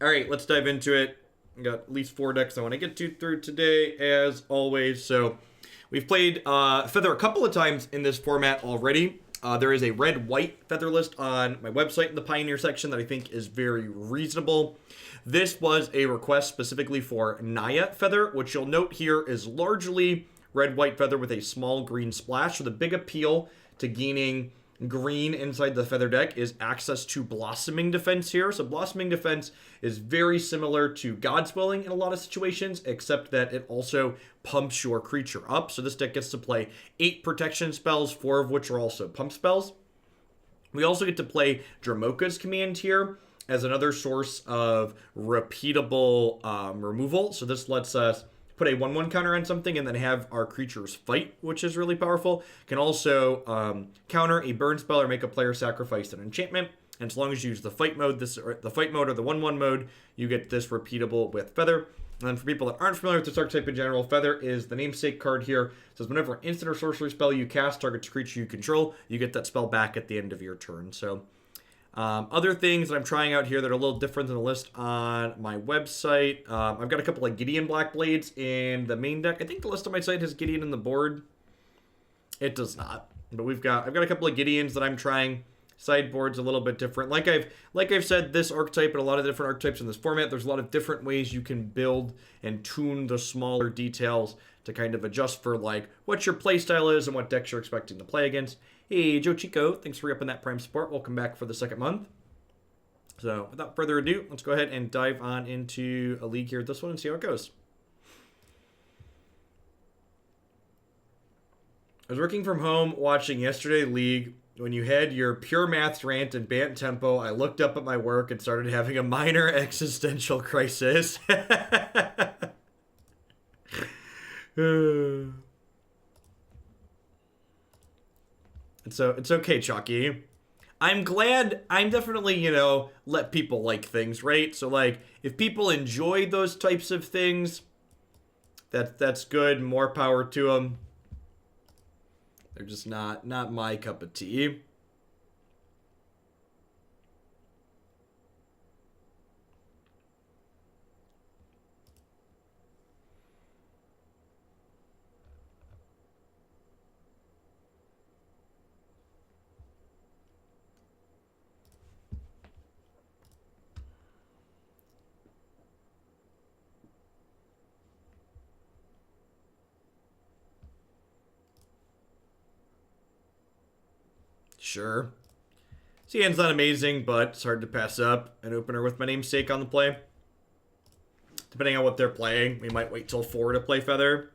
All right, let's dive into it. I got at least 4 decks I want to get to through today, as always. So we've played Feather a couple of times in this format already. There is a red-white Feather list on my website in the Pioneer section that I think is very reasonable. This was a request specifically for Naya Feather, which you'll note here is largely red-white Feather with a small green splash. So the big appeal to gaining green inside the Feather deck is access to Blossoming Defense here. So Blossoming Defense is very similar to God's Willing in a lot of situations, except that it also pumps your creature up. So this deck gets to play 8 protection spells, 4 of which are also pump spells. We also get to play Dromoka's command here as another source of repeatable removal. So this lets us put a 1/1 counter on something and then have our creatures fight, which is really powerful. Can also counter a burn spell or make a player sacrifice an enchantment. And as long as you use the fight mode, or the 1/1 mode, you get this repeatable with Feather. And then for people that aren't familiar with this archetype in general, Feather is the namesake card here. It says whenever an instant or sorcery spell you cast targets a creature you control, you get that spell back at the end of your turn. So other things that I'm trying out here that are a little different than the list on my website. I've got a couple of Gideon Blackblades in the main deck. I think the list on my site has Gideon in the board. It does not. But I've got a couple of Gideons that I'm trying. Sideboard's a little bit different. Like I've said, this archetype and a lot of different archetypes in this format, there's a lot of different ways you can build and tune the smaller details to kind of adjust for like what your playstyle is and what decks you're expecting to play against. Hey, Joe Chico, thanks for re-upping that Prime support. Welcome back for the 2nd month. So, without further ado, let's go ahead and dive on into a league here at this one and see how it goes. I was working from home watching yesterday League. When you had your pure maths rant and Bant tempo, I looked up at my work and started having a minor existential crisis. So it's okay, Chalky. I'm glad. I'm definitely, let people like things, right? So, like, if people enjoy those types of things, that's good. More power to them. They're just not my cup of tea. Sure. CN's not amazing, but it's hard to pass up an opener with my namesake on the play. Depending on what they're playing, we might wait till 4 to play Feather.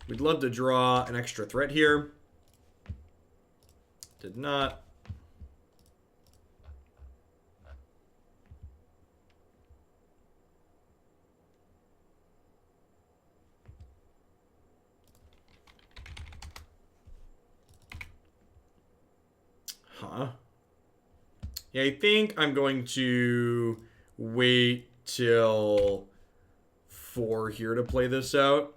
We'd love to draw an extra threat here. Did not. Huh. Yeah, I think I'm going to wait till 4 here to play this out.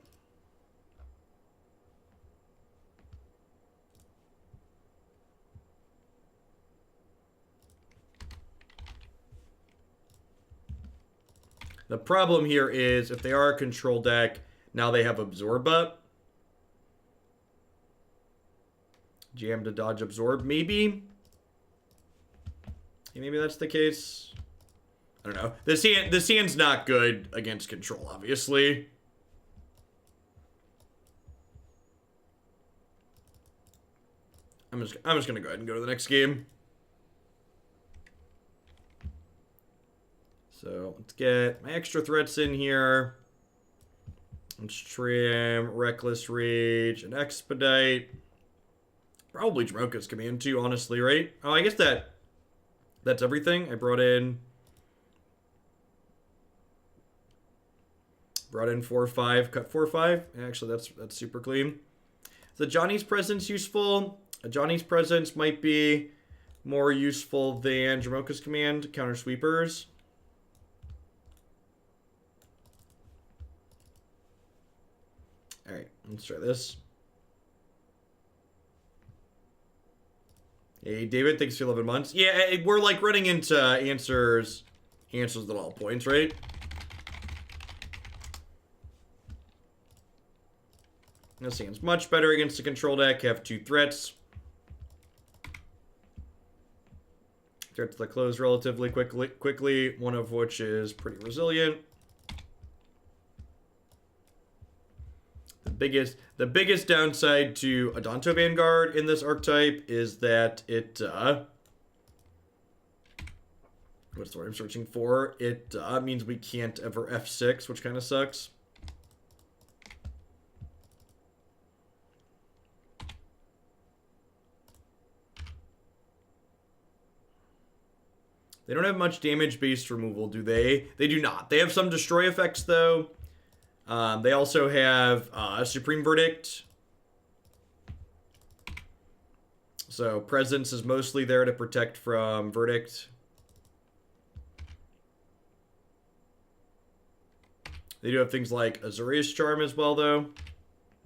The problem here is if they are a control deck, now they have Absorb up. Jam to dodge Absorb, maybe? Yeah, maybe that's the case. I don't know. This hand's not good against control, obviously. I'm just gonna go ahead and go to the next game. So let's get my extra threats in here. Let's trim Reckless Rage and Expedite. Probably Dromoka's command too, honestly, right? Oh, I guess that's everything. I brought in 4/5, cut 4/5. Actually, that's super clean. Is Ajani's Presence useful? Ajani's Presence might be more useful than Dromoka's command, counter sweepers. Alright, let's try this. Hey, David, thanks for 11 months. Yeah, we're like running into answers at all points, right? This hand's much better against a control deck. Have 2 threats. Threats that close relatively quickly, one of which is pretty resilient. The biggest downside to Adanto Vanguard in this archetype is that it what's the word I'm searching for? It means we can't ever F6, which kind of sucks. They don't have much damage-based removal, do they? They do not. They have some destroy effects, though. They also have Supreme Verdict. So Presence is mostly there to protect from Verdict. They do have things like Azorius Charm as well, though.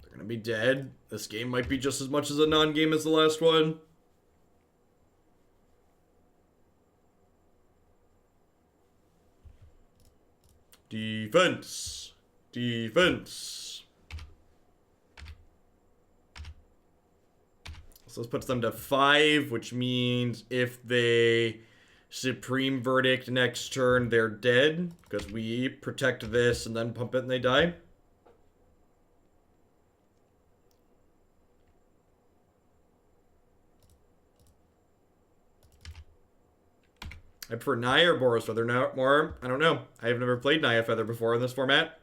They're going to be dead. This game might be just as much as a non-game as the last one. Defense. Defense. So this puts them to 5, which means if they Supreme Verdict next turn, they're dead. Because we protect this and then pump it and they die. I prefer Naya or Boros Feather more. I don't know. I have never played Naya Feather before in this format.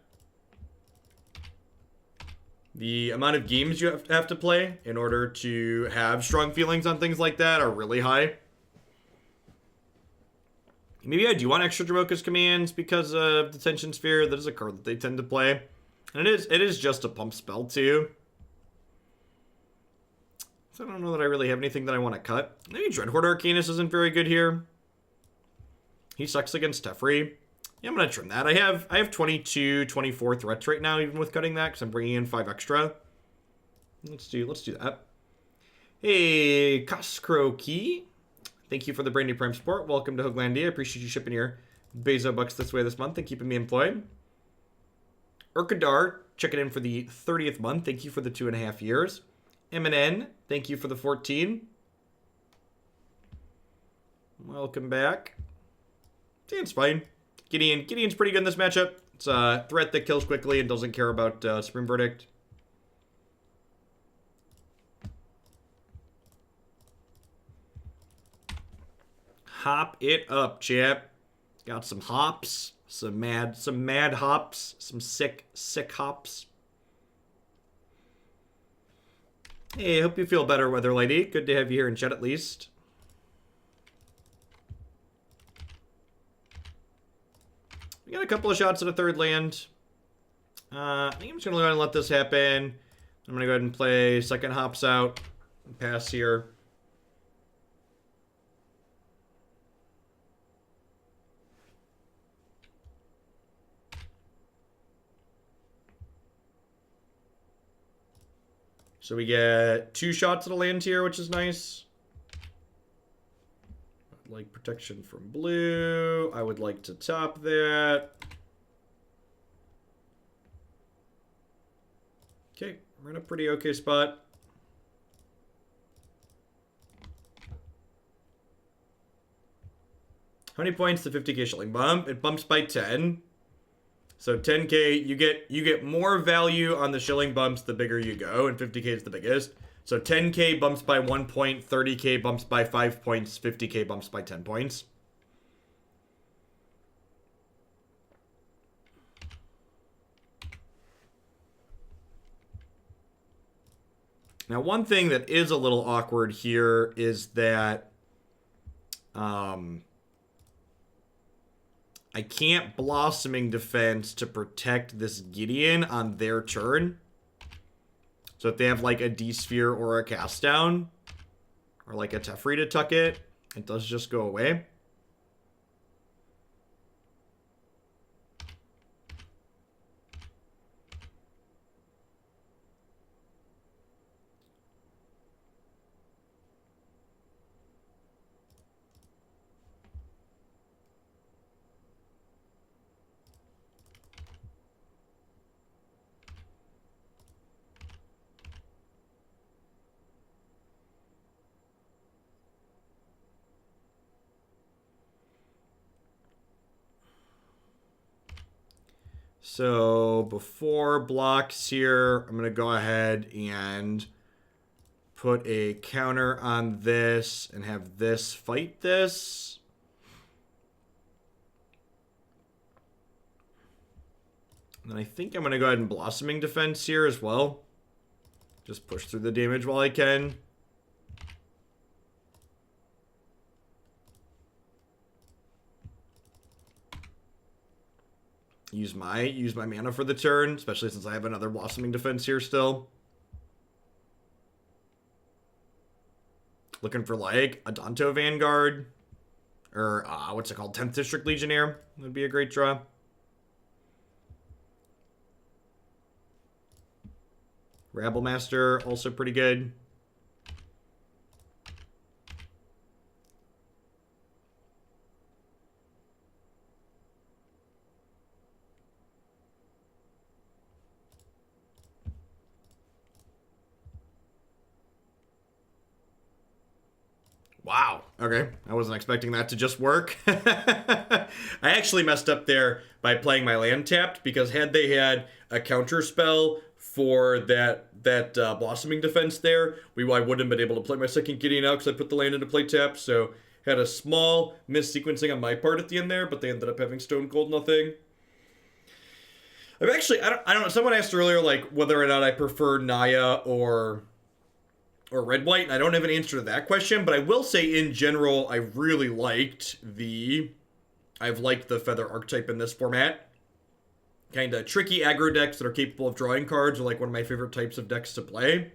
The amount of games you have to play in order to have strong feelings on things like that are really high. Maybe I do want extra Dromoka's commands because of the Tension Sphere. That is a card that they tend to play. And it is just a pump spell too. So I don't know that I really have anything that I want to cut. Maybe Dreadhorde Arcanist isn't very good here. He sucks against Teferi. Yeah, I'm going to trim that. I have 22, 24 threats right now, even with cutting that, because I'm bringing in 5 extra. Let's do that. Hey, Koskrokey. Thank you for the Brandy Prime support. Welcome to Hooglandia. I appreciate you shipping your Bezo bucks this way this month and keeping me employed. Urkadar, checking in for the 30th month. Thank you for the 2.5 years. MNN, thank you for the 14. Welcome back. It's fine. Gideon's pretty good in this matchup. It's a threat that kills quickly and doesn't care about Supreme Verdict. Hop it up, chap. Got some hops, some mad hops, some sick hops. Hey, hope you feel better, Weather Lady. Good to have you here in chat at least. We got a couple of shots at a third land. I think I'm just going to go ahead and let this happen. I'm going to go ahead and play second hops out and pass here. So we get 2 shots at a land here, which is nice. I'd like protection from blue. I would like to top that. Okay, we're in a pretty okay spot. How many points to 50k shilling bump? It bumps by 10. So 10k, you get more value on the shilling bumps the bigger you go, and 50k is the biggest. So 10k bumps by 1 point, 30k bumps by 5 points, 50k bumps by 10 points. Now, one thing that is a little awkward here is that I can't Blossoming Defense to protect this Gideon on their turn. So if they have like a D-Sphere or a Cast Down, or like a Teferi to tuck it, it does just go away. So before blocks here, I'm going to go ahead and put a counter on this and have this fight this. And then I think I'm going to go ahead and Blossoming Defense here as well. Just push through the damage while I can. Use my mana for the turn, especially since I have another Blossoming Defense here still. Looking for like Adanto Vanguard. Or what's it called? 10th District Legionnaire would be a great draw. Rabblemaster, also pretty good. Wow. Okay. I wasn't expecting that to just work. I actually messed up there by playing my land tapped, because had they had a counter spell for that Blossoming Defense there, I wouldn't have been able to play my second Gideon out because I put the land into play tap. So had a small missequencing on my part at the end there, but they ended up having Stone Cold nothing. I've actually, I don't know, someone asked earlier like whether or not I prefer Naya or red white, and I don't have an answer to that question, but I will say in general I've liked the Feather archetype in this format. Kind of tricky aggro decks that are capable of drawing cards are like one of my favorite types of decks to play.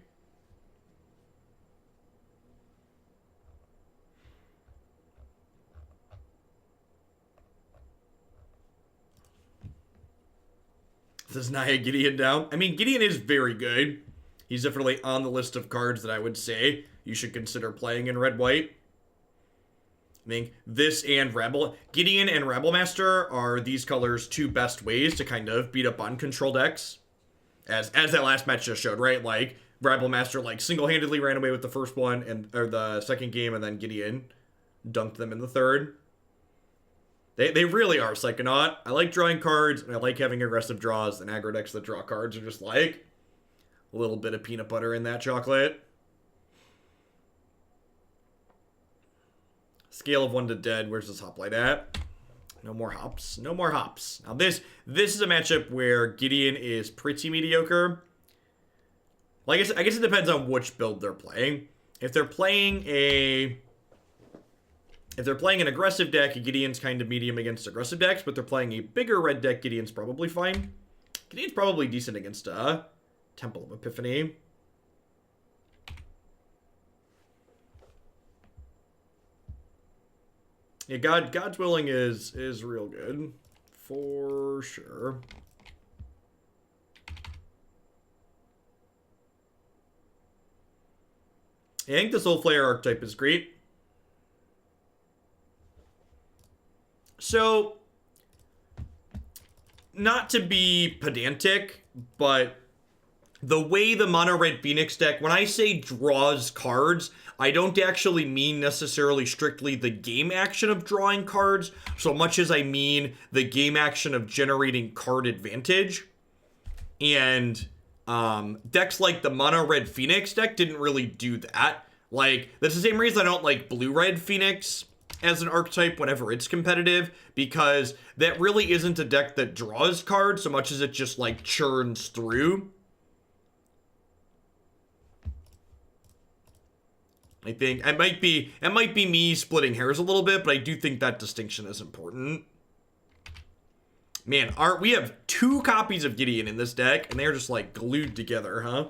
Does Naya Gideon down? I mean, Gideon is very good. He's definitely on the list of cards that I would say you should consider playing in red-white. I mean, this and Gideon and Rabblemaster are these colors' two best ways to kind of beat up on control decks. As that last match just showed, right? Like, Rabblemaster, like, single-handedly ran away with the first one, or the second game, and then Gideon dunked them in the third. They really are Psychonaut. I like drawing cards, and I like having aggressive draws, and aggro decks that draw cards are just like a little bit of peanut butter in that chocolate. Scale of 1 to dead. Where's this Hoplite at? No more hops. No more hops. Now this is a matchup where Gideon is pretty mediocre. Well, I guess it depends on which build they're playing. If they're playing an aggressive deck, Gideon's kind of medium against aggressive decks, but they're playing a bigger red deck, Gideon's probably fine. Gideon's probably decent against Temple of Epiphany. Yeah, God's Willing is real good. For sure. I think the Soul Flayer archetype is great. So, not to be pedantic, but the way the Mono Red Phoenix deck, when I say draws cards, I don't actually mean necessarily strictly the game action of drawing cards, so much as I mean the game action of generating card advantage. And decks like the Mono Red Phoenix deck didn't really do that. Like, that's the same reason I don't like Blue Red Phoenix as an archetype whenever it's competitive, because that really isn't a deck that draws cards so much as it just like churns through. I think it might be me splitting hairs a little bit, but I do think that distinction is important. Man, we have 2 copies of Gideon in this deck, and they're just like glued together, huh?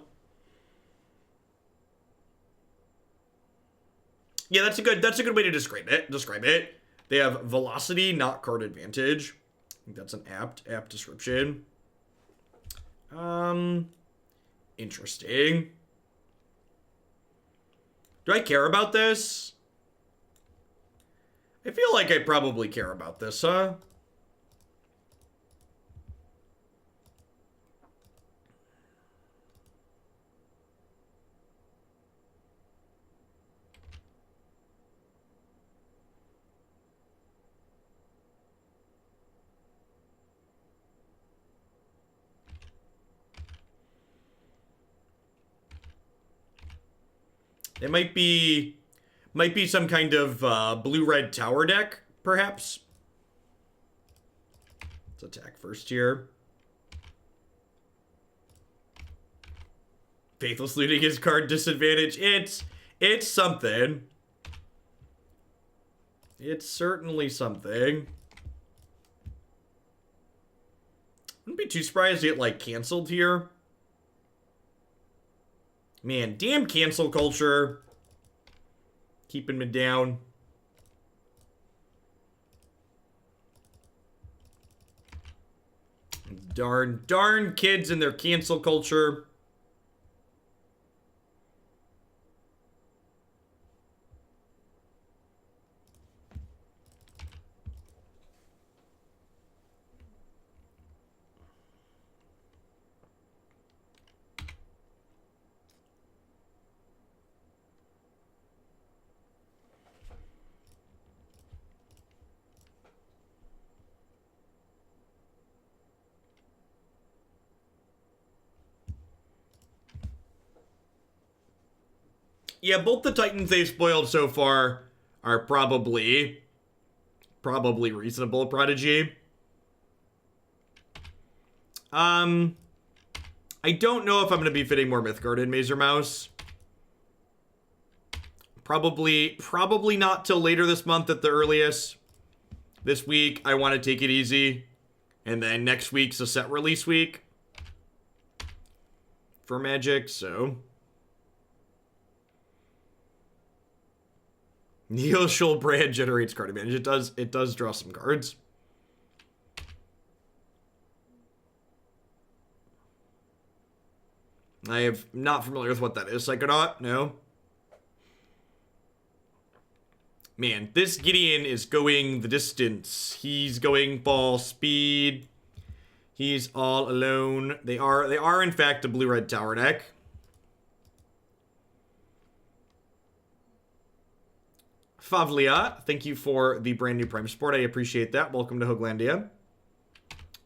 Yeah, that's a good way to describe it. They have velocity, not card advantage. I think that's an apt description. Interesting. Do I care about this? I feel like I probably care about this, huh? It might be some kind of blue-red tower deck, perhaps. Let's attack first here. Faithless looting his card disadvantage. It's something. It's certainly something. Wouldn't be too surprised to get, like, canceled here. Man, damn cancel culture. Keeping me down. Darn kids and their cancel culture. Yeah, both the Titans they've spoiled so far are probably reasonable, Prodigy. I don't know if I'm going to be fitting more Mythgard in Mazer Mouse. Probably not till later this month at the earliest. This week, I want to take it easy. And then next week's a set release week for Magic, so... Neoshul Brand generates card advantage. It does draw some cards. I am not familiar with what that is. Psychonaut? No. Man, this Gideon is going the distance. He's going ball speed. He's all alone. They are in fact a blue-red tower deck. Favlia, thank you for the brand new Prime Support. I appreciate that. Welcome to Hoaglandia.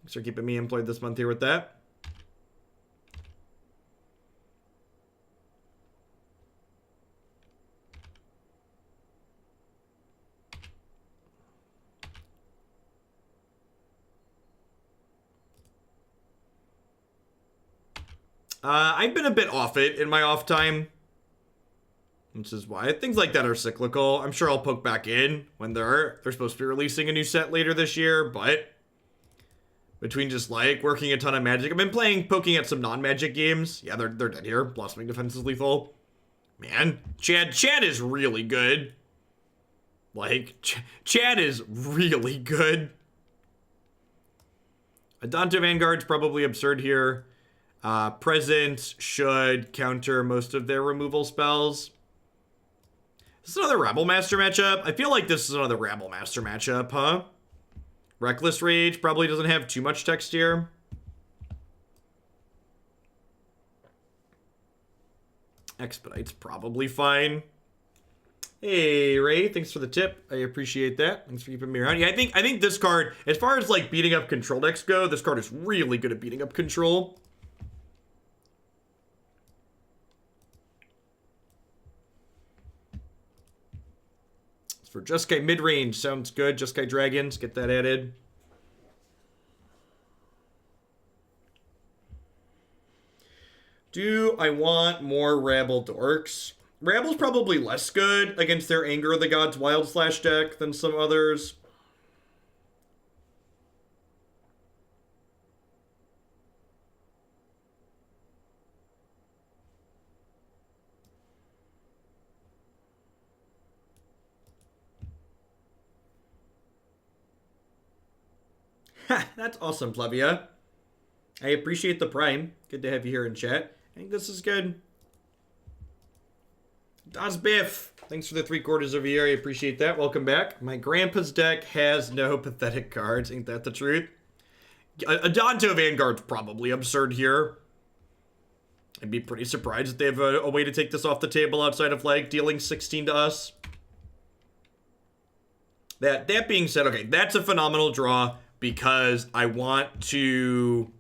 Thanks for keeping me employed this month here with that. I've been a bit off it in my off time. Which is why things like that are cyclical. I'm sure I'll poke back in when they're supposed to be releasing a new set later this year, but between just like working a ton of Magic, I've been poking at some non-Magic games. Yeah, they're dead here. Blossoming Defense is lethal. Man, Chad is really good. Like, Chad is really good. Adanto Vanguard's probably absurd here. Presence should counter most of their removal spells. This is another Rabblemaster matchup. I feel like this is another Rabblemaster matchup, huh? Reckless Rage probably doesn't have too much text here. Expedite's probably fine. Hey, Ray, thanks for the tip. I appreciate that. Thanks for keeping me around. Yeah, I think this card, as far as like beating up control decks go, this card is really good at beating up control. For Jeskai mid-range, sounds good. Jeskai Dragons, get that added. Do I want more Rabble Dorks? Rabble's probably less good against their Anger of the Gods Wild Slash deck than some others. Ha, that's awesome, Plevia. I appreciate the Prime. Good to have you here in chat. I think this is good. Das Biff, thanks for the 3/4 of a year. I appreciate that. Welcome back. My grandpa's deck has no pathetic cards. Ain't that the truth? Adanto Vanguard's probably absurd here. I'd be pretty surprised if they have a way to take this off the table outside of like dealing 16 to us. That being said, okay, that's a phenomenal draw. Because I want to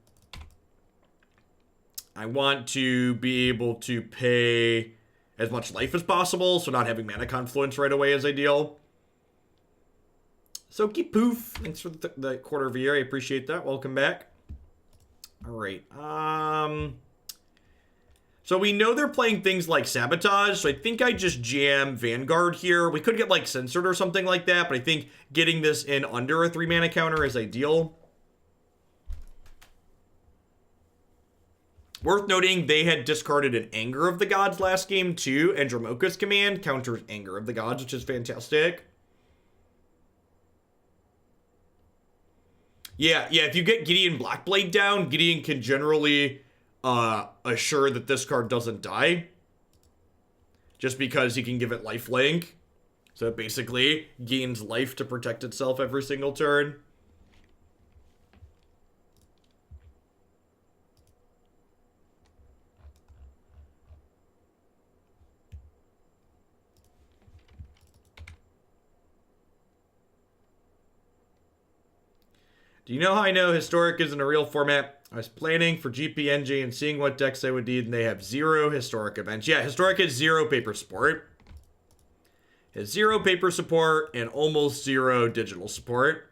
be able to pay as much life as possible, so not having Mana Confluence right away is ideal. Soaky Poof, thanks for the quarter of a year. I appreciate that. Welcome back. All right. So we know they're playing things like Sabotage, so I think I just jam Vanguard here. We could get like Censored or something like that, but I think getting this in under a 3 mana counter is ideal. Worth noting, they had discarded an Anger of the Gods last game too, and Dromoka's command counters Anger of the Gods, which is fantastic. Yeah, if you get Gideon Blackblade down, Gideon can generally assure that this card doesn't die. Just because he can give it lifelink. So it basically gains life to protect itself every single turn. Do you know how I know Historic isn't a real format? I was planning for GPNG and seeing what decks I would need, and they have 0 Historic events. Yeah, Historic has 0 paper support. Has 0 paper support and almost 0 digital support.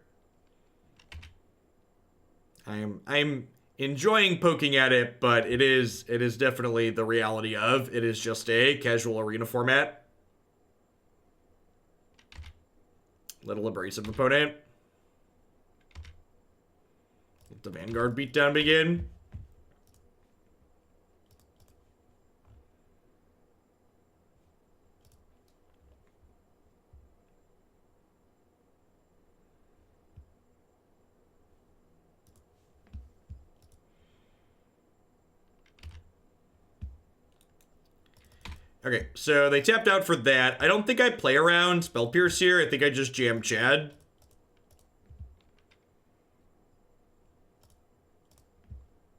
I'm enjoying poking at it, but it is definitely the reality of it is just a casual arena format. Little abrasive opponent. Let the Vanguard beatdown begin. Okay, so they tapped out for that. I don't think I play around Spell Pierce here. I think I just jam Chad.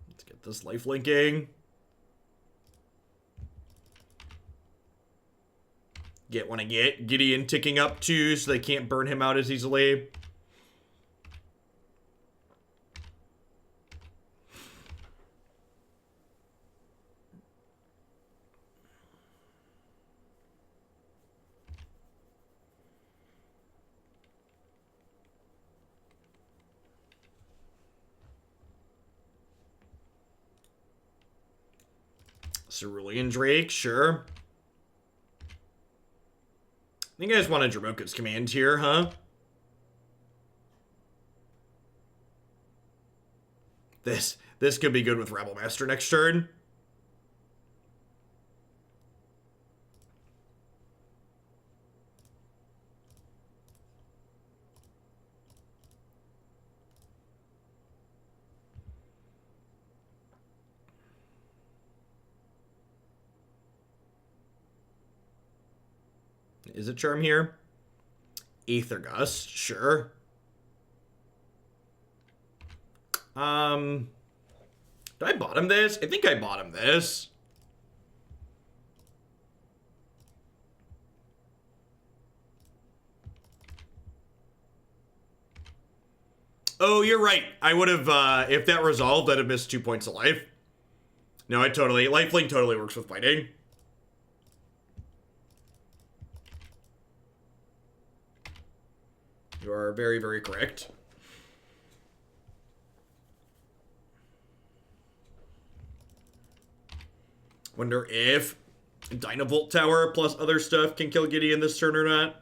Let's get this lifelinking. Get what I get. Gideon ticking up too, so they can't burn him out as easily. Cerulean Drake, sure. I think I just wanted Dromoka's command here, huh? This could be good with Rabblemaster next turn. Is it Charm here? Aether Gust, sure. Did I bottom this? I think I bottom this. Oh, you're right. I would have, if that resolved, I'd have missed 2 points of life. No, lifelink totally works with fighting. You are very, very correct. Wonder if Dynavolt Tower plus other stuff can kill Gideon this turn or not.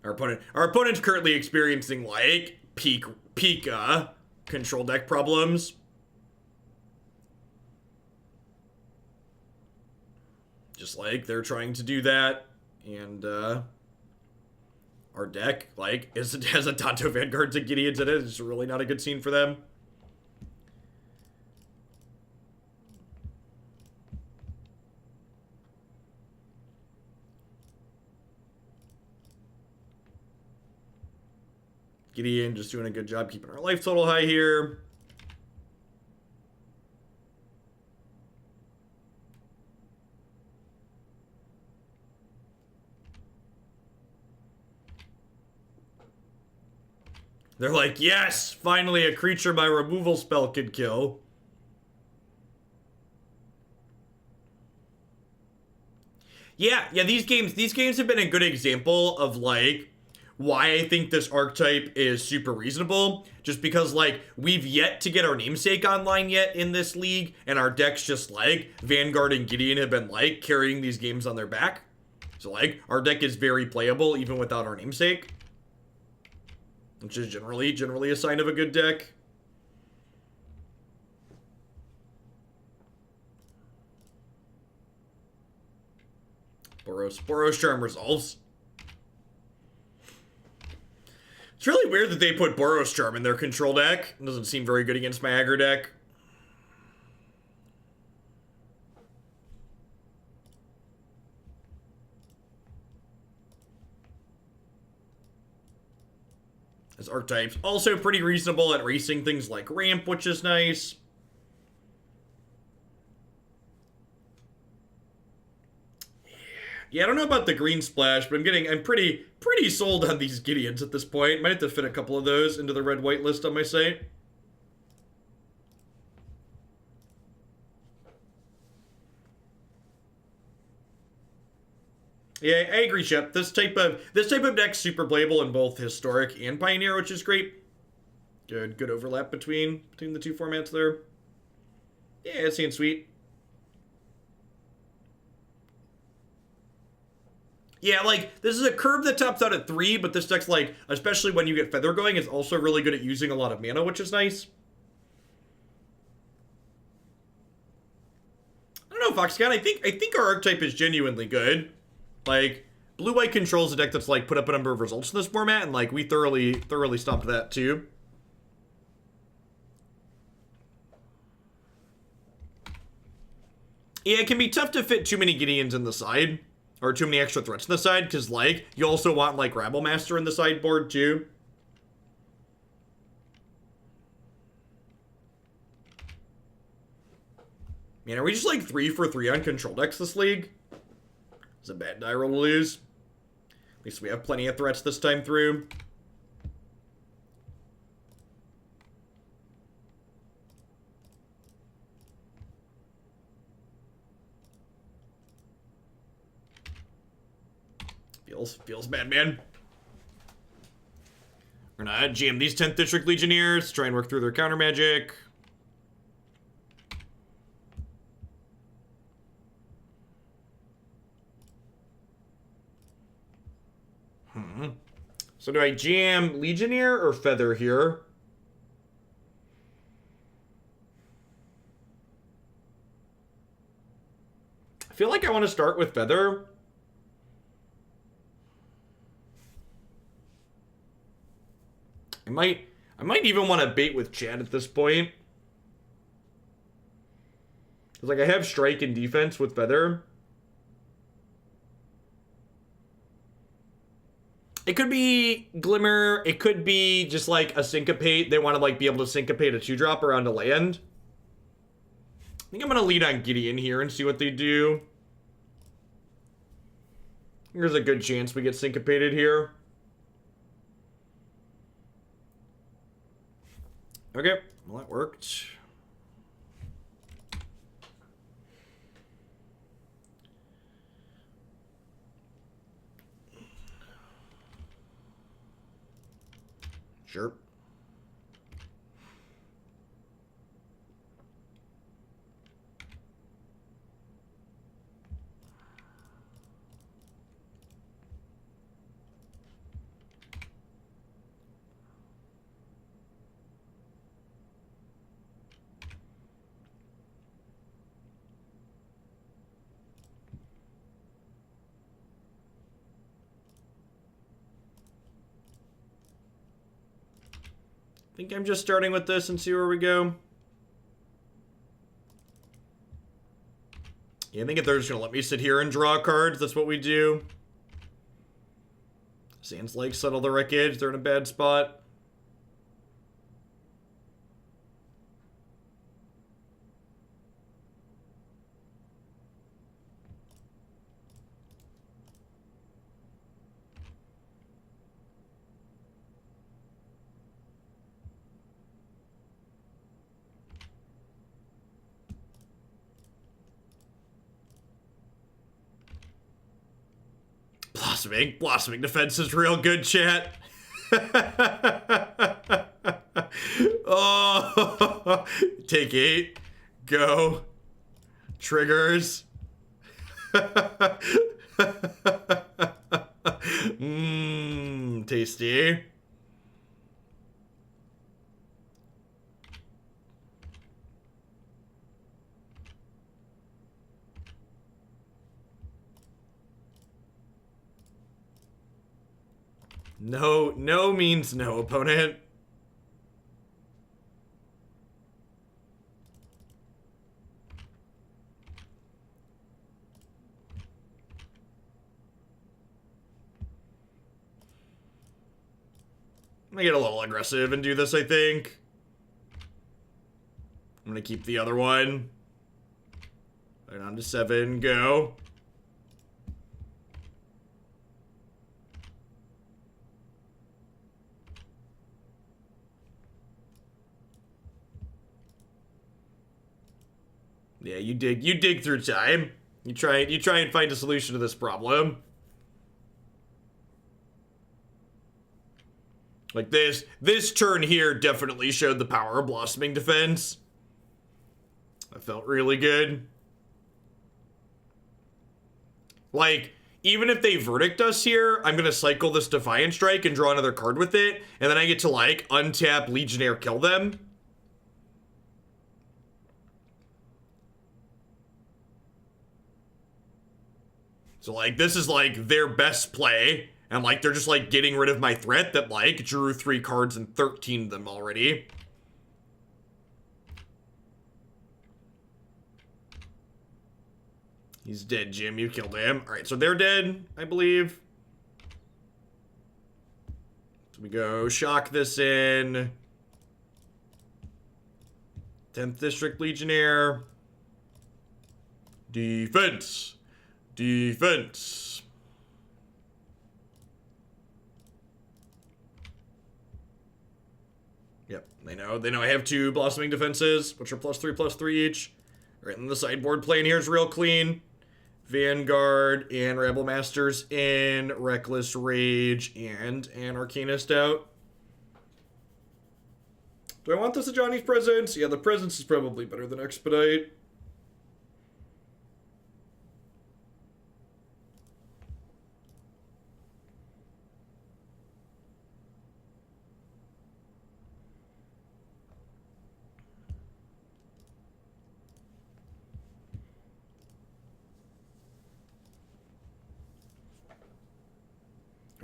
Our opponent's currently experiencing like peak control deck problems. Just like they're trying to do that, and our deck, like, has Adanto Vanguard to Gideon's in it. It's really not a good scene for them. Gideon just doing a good job keeping our life total high here. They're like, yes, finally a creature my removal spell could kill. Yeah, these games have been a good example of like why I think this archetype is super reasonable. Just because like we've yet to get our namesake online yet in this league, and our decks just like Vanguard and Gideon have been like carrying these games on their back. So like our deck is very playable even without our namesake, which is generally a sign of a good deck. Boros Charm resolves. It's really weird that they put Boros Charm in their control deck. It doesn't seem very good against my aggro deck. This archetype's also pretty reasonable at racing things like ramp, which is nice. Yeah, I don't know about the green splash, but I'm pretty sold on these Gideons at this point. Might have to fit a couple of those into the red-white list on my site. Yeah, I agree, Shep. This type of deck's super playable in both Historic and Pioneer, which is great. Good overlap between the two formats there. Yeah, it seems sweet. Yeah, like, this is a curve that tops out at 3, but this deck's, like, especially when you get Feather going, is also really good at using a lot of mana, which is nice. I don't know, Foxcat, I think our archetype is genuinely good. Like, Blue-White controls a deck that's, like, put up a number of results in this format, and, like, we thoroughly stomped that, too. Yeah, it can be tough to fit too many Gideons in the side. Or too many extra threats on the side, because, like, you also want, like, Rabblemaster in the sideboard, too. Man, are we just, like, 3 for 3 on control decks this league? It's a bad die roll to lose. At least we have plenty of threats this time through. Feels bad, man. We're gonna jam these 10th District Legionnaires, try and work through their counter magic. So do I jam Legionnaire or Feather here? I feel like I want to start with Feather. I might even want to bait with Chad at this point. Cause like I have Strike and Defense with Feather. It could be Glimmer. It could be just like a Syncopate. They want to like be able to Syncopate a 2-drop around a land. I think I'm going to lead on Gideon here and see what they do. There's a good chance we get Syncopated here. Okay, well that worked. Sure. I think I'm just starting with this and see where we go. Yeah, I think if they're just going to let me sit here and draw cards, that's what we do. Sands Lake, settle the wreckage. They're in a bad spot. blossoming. Blossoming defense is real good, chat. Oh, take 8. Go. Triggers. Mmm, tasty. No means no, opponent. I'm gonna get a little aggressive and do this, I think. I'm gonna keep the other one. Right on to 7, go. Yeah, you dig through time. You try and find a solution to this problem. Like this turn here definitely showed the power of blossoming defense. That felt really good. Like, even if they verdict us here, I'm gonna cycle this Defiant Strike and draw another card with it, and then I get to, like, untap Legionnaire, kill them. So, like, this is, like, their best play. And, like, they're just, like, getting rid of my threat that, like, drew 3 cards and 13 them already. He's dead, Jim. You killed him. Alright, so they're dead, I believe. So we go shock this in. 10th District Legionnaire. Defense. Defense. Yep, they know I have 2 blossoming defenses, which are +3/+3 each. Right, and the sideboard playing here is real clean. Vanguard and Rabblemaster's in, Reckless Rage, and an Arcanist out. Do I want this Ajani's Presence? Yeah, the Presence is probably better than Expedite.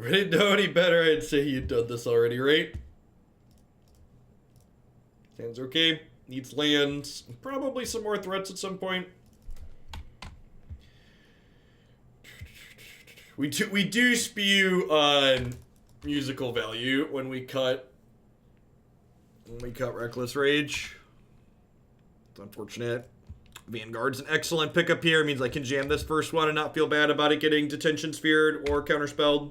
If I didn't know any better, I'd say you'd done this already, right? Stands okay. Needs lands. Probably some more threats at some point. We do spew on musical value when we cut Reckless Rage. It's unfortunate. Vanguard's an excellent pickup here. It means I can jam this first one and not feel bad about it getting Detention Sphered or Counterspelled.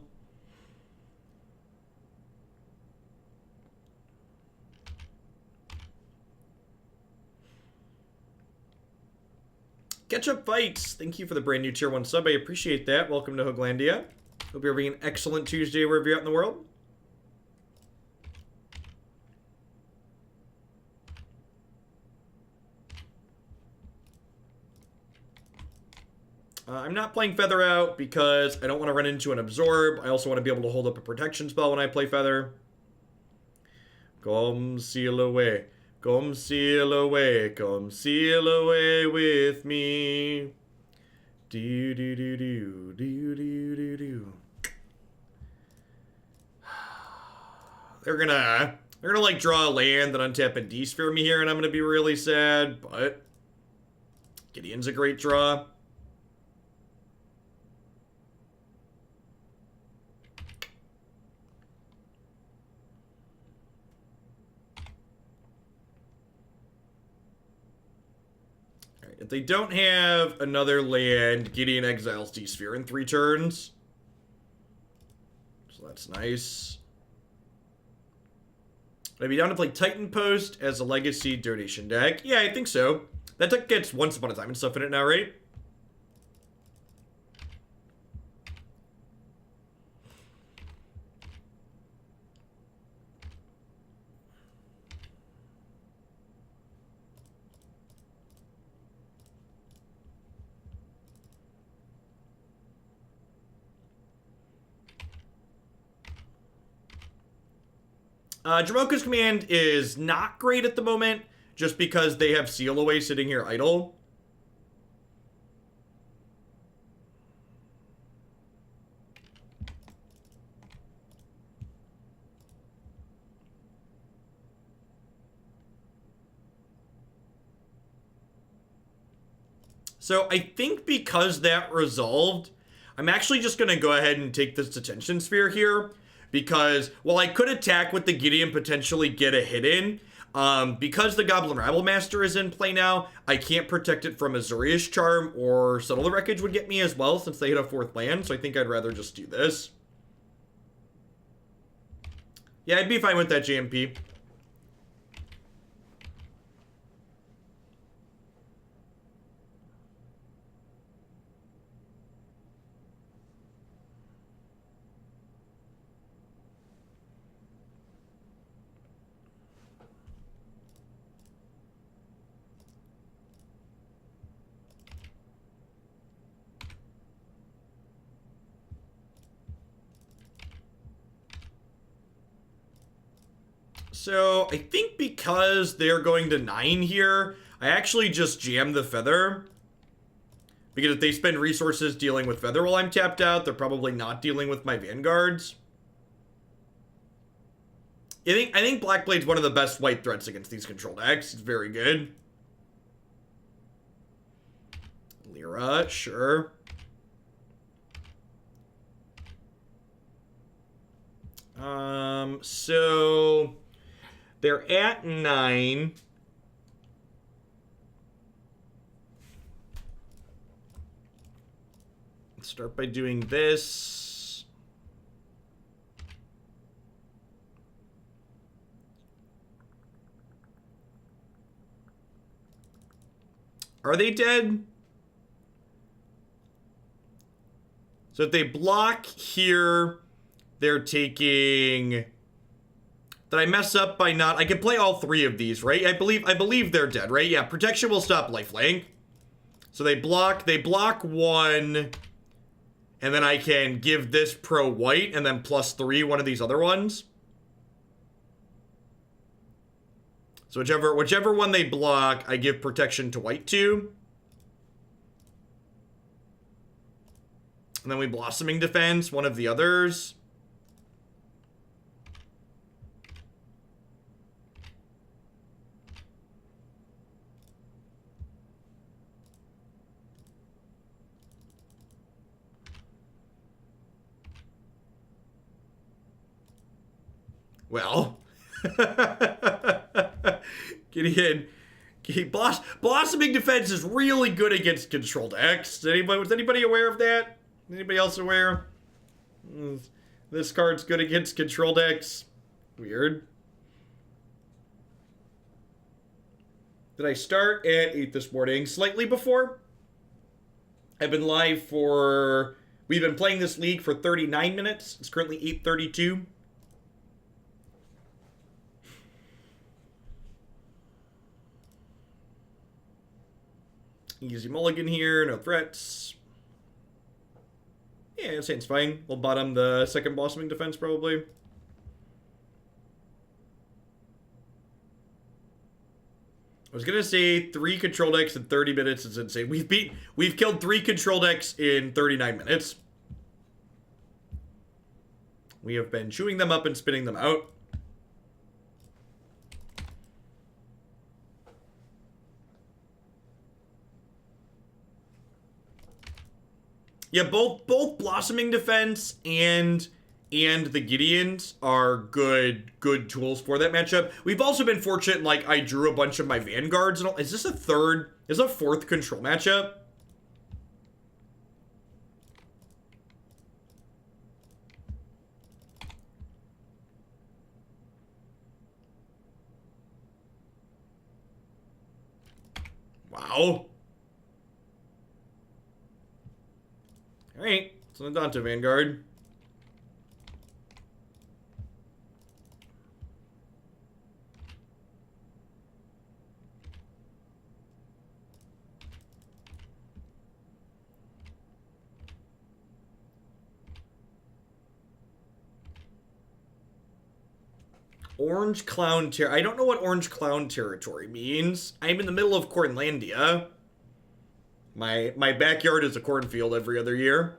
Ketchup Fights, thank you for the brand new tier 1 sub. I appreciate that. Welcome to Hooglandia. Hope you're having an excellent Tuesday wherever you're at in the world. I'm not playing Feather out because I don't want to run into an Absorb. I also want to be able to hold up a protection spell when I play Feather. Come seal away. Come sail away with me. Do do do do do do do do. They're gonna like draw a land and untap and D-sphere me here, and I'm gonna be really sad. But Gideon's a great draw. If they don't have another land, Gideon exiles D-Sphere in 3 turns. So that's nice. Would I be down to play Titan Post as a Legacy donation deck? Yeah, I think so. That deck gets Once Upon a Time and stuff in it now, right? Dromoka's command is not great at the moment, just because they have Seal Away sitting here idle. So I think because that resolved, I'm actually just going to go ahead and take this Detention Sphere here. Because while I could attack with the Gideon, potentially get a hit in, because the Goblin Rabblemaster is in play now, I can't protect it from Azorius Charm, or Settle the Wreckage would get me as well since they hit a 4th land, so I think I'd rather just do this. Yeah, I'd be fine with that JMP. So I think because they're going to 9 here, I actually just jam the Feather. Because if they spend resources dealing with Feather while I'm tapped out, they're probably not dealing with my Vanguards. I think Blackblade's one of the best white threats against these control decks. It's very good. Lyra, sure. So they're at 9. Let's start by doing this. Are they dead? So if they block here, they're taking... Did I mess up by not... I can play all 3 of these, right? I believe they're dead, right? Yeah, protection will stop lifelink. So they block 1, and then I can give this pro white, and then +3 one of these other ones. So whichever one they block, I give protection to white 2. And then we Blossoming Defense, one of the others. Well, Gideon, Blossoming Defense is really good against control decks. Was anybody aware of that? Anybody else aware? This card's good against control decks. Weird. Did I start at 8 this morning? Slightly before. I've been live for... We've been playing this league for 39 minutes. It's currently 8:32. Easy mulligan here, no threats. Yeah, it seems fine. We'll bottom the second Blossoming Defense, probably. I was gonna say 3 control decks in 30 minutes is insane. We've killed 3 control decks in 39 minutes. We have been chewing them up and spitting them out. Yeah, both Blossoming Defense and the Gideons are good tools for that matchup. We've also been fortunate, like, I drew a bunch of my Vanguards and all. Is this a 4th control matchup? Wow. Alright, it's an Adanto Vanguard. Orange Clown I don't know what Orange Clown territory means. I'm in the middle of Cornlandia. My backyard is a cornfield every other year.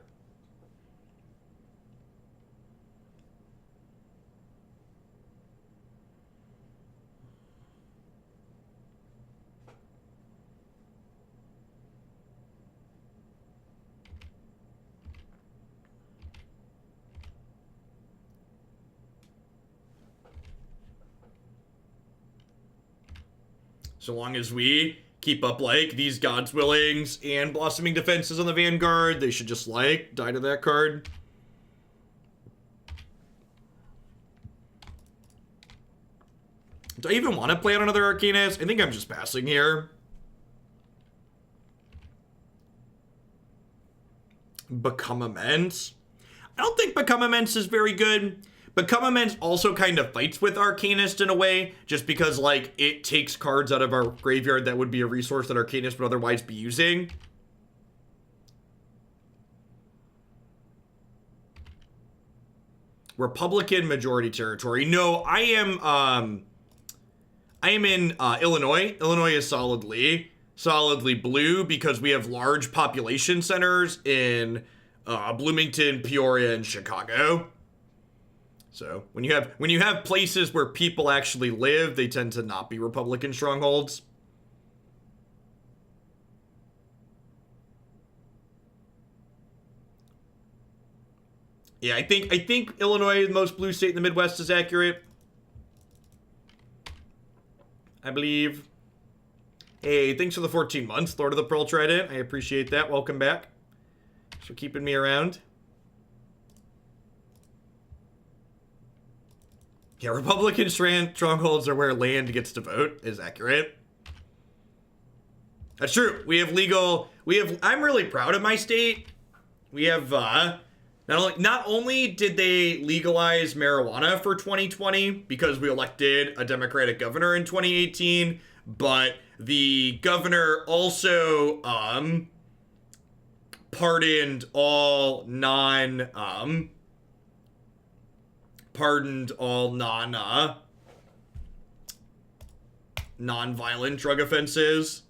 So long as we keep up, like, these God's Willings and Blossoming Defenses on the Vanguard, they should just, like, die to that card. Do I even want to play on another Arcanist? I think I'm just passing here. Become Immense? I don't think Become Immense is very good. Become Immense also kind of fights with Arcanist in a way, just because, like, it takes cards out of our graveyard that would be a resource that Arcanist would otherwise be using. Republican majority territory. No, I am in Illinois. Illinois is solidly blue because we have large population centers in Bloomington, Peoria, and Chicago. So when you have places where people actually live, they tend to not be Republican strongholds. Yeah, I think Illinois, the most blue state in the Midwest, is accurate. I believe. Hey, thanks for the 14 months, Lord of the Pearl Trident. I appreciate that. Welcome back. Thanks for keeping me around. Yeah, Republican strongholds are where land gets to vote, is accurate. That's true. I'm really proud of my state. We have, not only did they legalize marijuana for 2020 because we elected a Democratic governor in 2018, but the governor also, pardoned all non-violent drug offenses.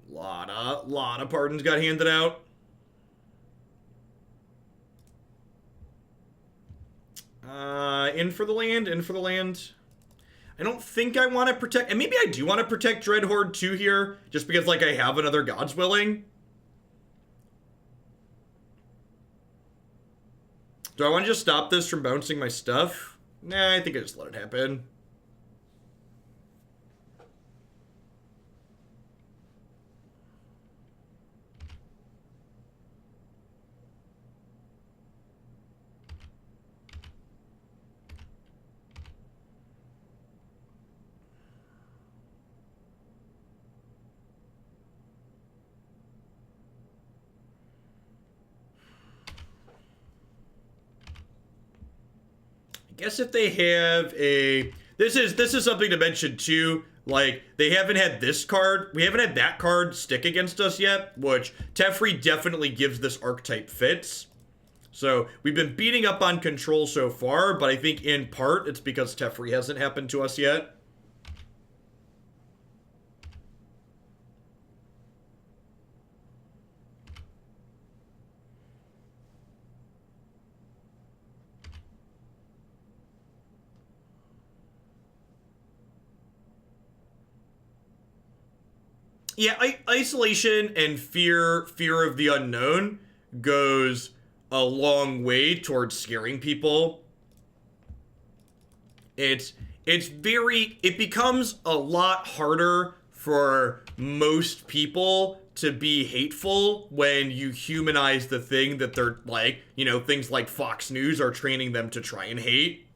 Lot of pardons got handed out. In for the land. I don't think I want to protect, and maybe I do want to protect Dreadhorde 2 here, just because, like, I have another God's Willing. Do I want to just stop this from bouncing my stuff? Nah, I think I just let it happen. I guess if they have a... This is something to mention too. Like, they haven't had this card. We haven't had that card stick against us yet, which Teferi definitely gives this archetype fits. So we've been beating up on control so far, but I think in part it's because Teferi hasn't happened to us yet. Yeah, isolation and fear of the unknown goes a long way towards scaring people. It becomes a lot harder for most people to be hateful when you humanize the thing that they're, like, you know, things like Fox News are training them to try and hate.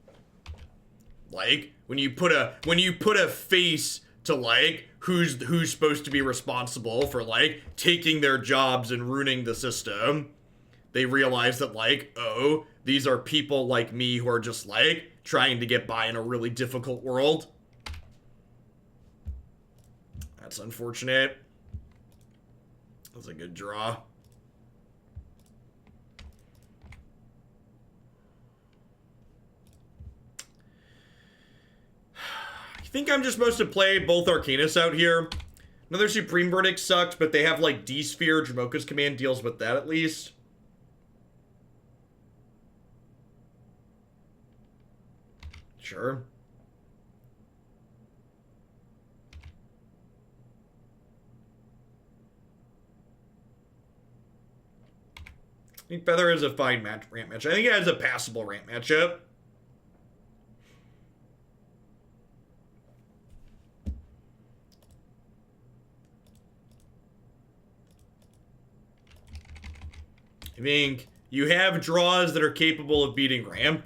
Like, when you put a face to, like, who's supposed to be responsible for, like, taking their jobs and ruining the system, they realize that, like, oh, these are people like me who are just, like, trying to get by in a really difficult world. That's unfortunate. That's a good draw. think I'm just supposed to play both Arcanists out here. Another Supreme Verdict sucks, but they have like D-Sphere. Dromoka's command deals with that at least. Sure. I think Feather is a fine ramp match. I think it has a passable ramp matchup. I think you have draws that are capable of beating ramp.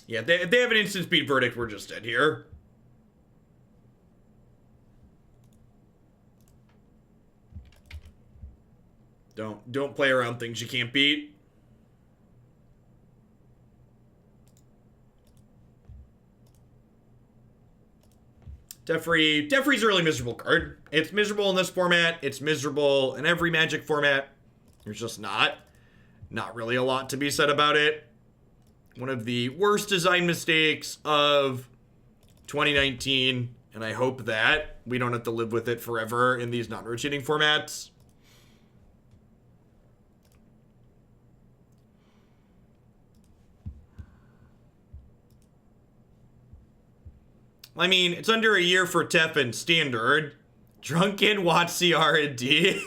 Yeah, they have an instant speed verdict. We're just dead here. Don't play around things you can't beat. Defree's a really miserable card. It's miserable in this format. It's miserable in every Magic format. There's just not really a lot to be said about it. One of the worst design mistakes of 2019, and I hope that we don't have to live with it forever in these non-rotating formats. I mean, it's under a year for Tef and Standard. Drunken Watsy R&D.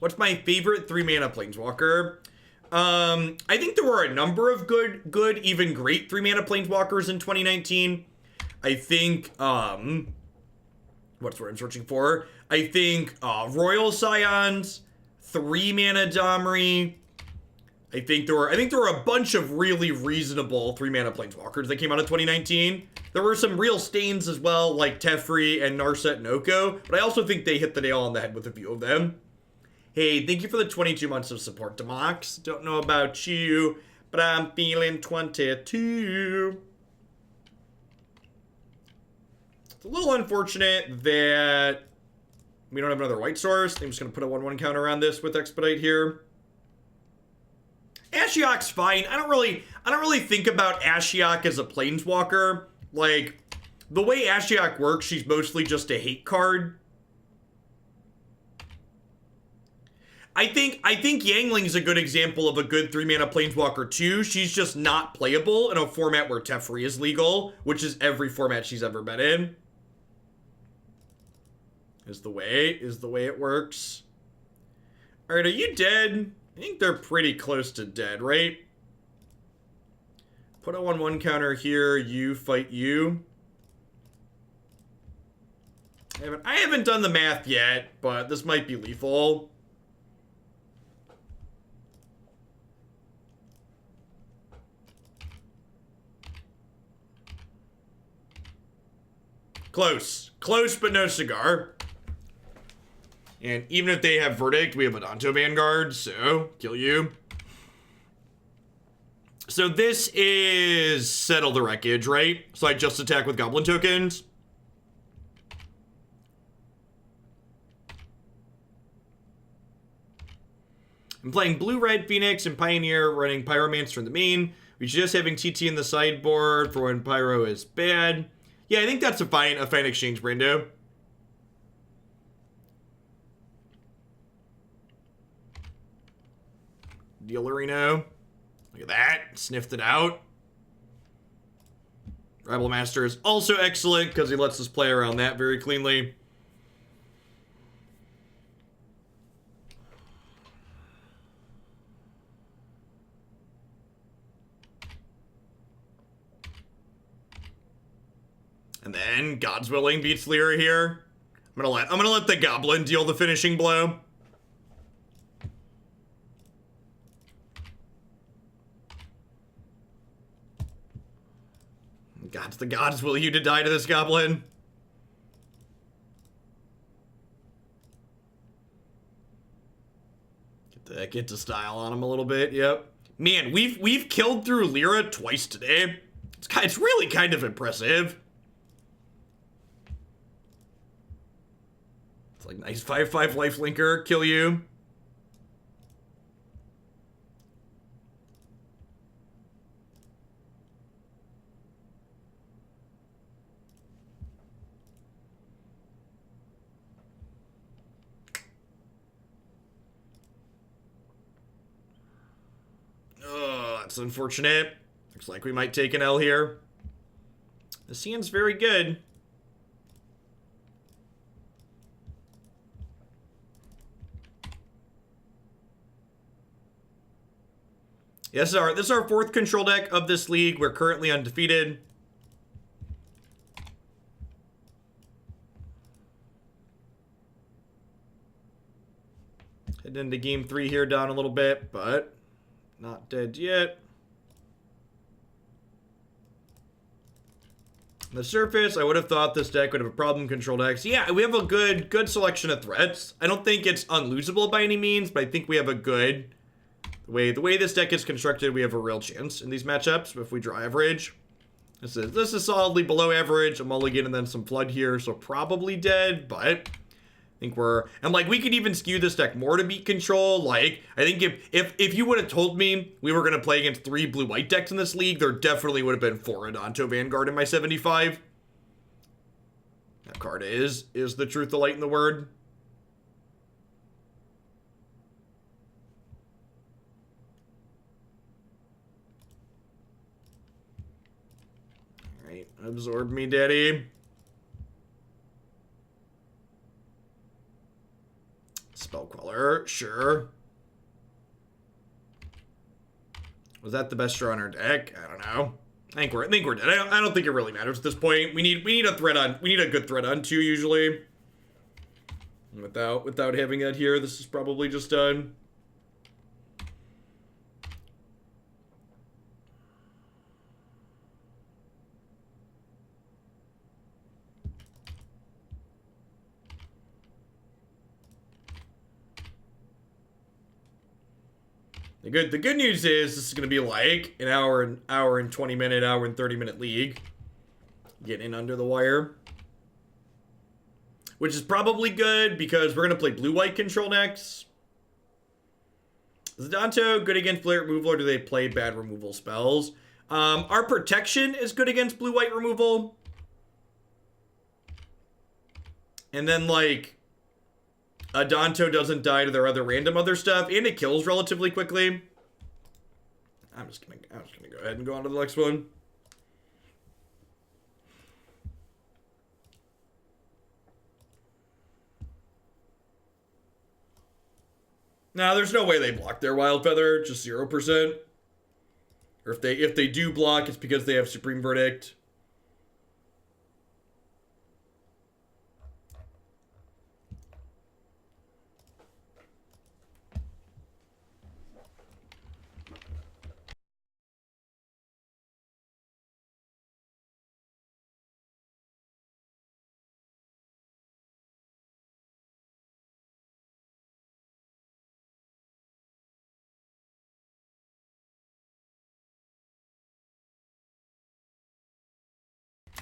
What's my favorite 3-mana Planeswalker? I think there were a number of good, even great 3-mana Planeswalkers in 2019. I think, what's what I'm searching for? I think, Royal Scions, 3-mana Domri. I think there were a bunch of really reasonable 3-mana Planeswalkers that came out of 2019. There were some real stains as well, like Teferi and Narset and Oko, but I also think they hit the nail on the head with a few of them. Hey, thank you for the 22 months of support, Demox. Don't know about you, but I'm feeling 22. It's a little unfortunate that we don't have another white source. I'm just going to put a 1/1 counter on this with Expedite here. Ashiok's fine. I don't really think about Ashiok as a Planeswalker. Like, the way Ashiok works, she's mostly just a hate card. I think Yangling's a good example of a good 3-mana Planeswalker too. She's just not playable in a format where Teferi is legal, which is every format she's ever been in. Is the way it works. Alright, are you dead? I think they're pretty close to dead, right? Put a 1/1 counter here, you fight you. I haven't done the math yet, but this might be lethal. Close, but no cigar. And even if they have Verdict, we have Adanto Vanguard, so kill you. So this is Settle the Wreckage, right? So I just attack with Goblin tokens. I'm playing Blue-Red Phoenix and Pioneer, running Pyromancer in the main. We're just having TT in the sideboard for when Pyro is bad. Yeah, I think that's a fine exchange, Brando. Dealerino. Look at that. Sniffed it out. Rabblemaster is also excellent because he lets us play around that very cleanly. And then God's Willing beats Lyra here. I'm gonna let the Goblin deal the finishing blow. The gods will you to die to this Goblin. Get to style on him a little bit. Yep. Man, we've killed through Lyra twice today. It's really kind of impressive. It's like nice 5/5 lifelinker, kill you. Oh, that's unfortunate. Looks like we might take an L here. The scene's very good. Yes, this is our fourth control deck of this league. We're currently undefeated. Heading into game 3 here, down a little bit, but not dead yet. On the surface, I would have thought this deck would have a problem control decks. Yeah, we have a good selection of threats. I don't think it's unlosable by any means, but I think we have a good... The way this deck is constructed, we have a real chance in these matchups if we draw average. This is solidly below average. A mulligan and then some flood here, so probably dead, but I think we could even skew this deck more to beat control. Like, I think if you would have told me we were going to play against 3 blue-white decks in this league, there definitely would have been 4 Adanto Vanguard in my 75. That card is the truth, the light, and the word. Alright, absorb me, daddy. Spell Queller, sure. Was that the best draw on our deck? I don't know. I think we're dead. I don't think it really matters at this point. We need a threat on. We need a good threat on 2 usually. Without having that here, this is probably just done. The good news is this is going to be like an hour and 20 minute, hour and 30 minute league. Getting in under the wire. Which is probably good because we're going to play blue-white control next. Is Adanto good against flare removal or do they play bad removal spells? Our protection is good against blue-white removal. And then like... Adanto doesn't die to their other stuff, and it kills relatively quickly. I'm just gonna go ahead and go on to the next one. Nah, there's no way they block their Wild Feather, just 0%. Or if they do block, it's because they have Supreme Verdict.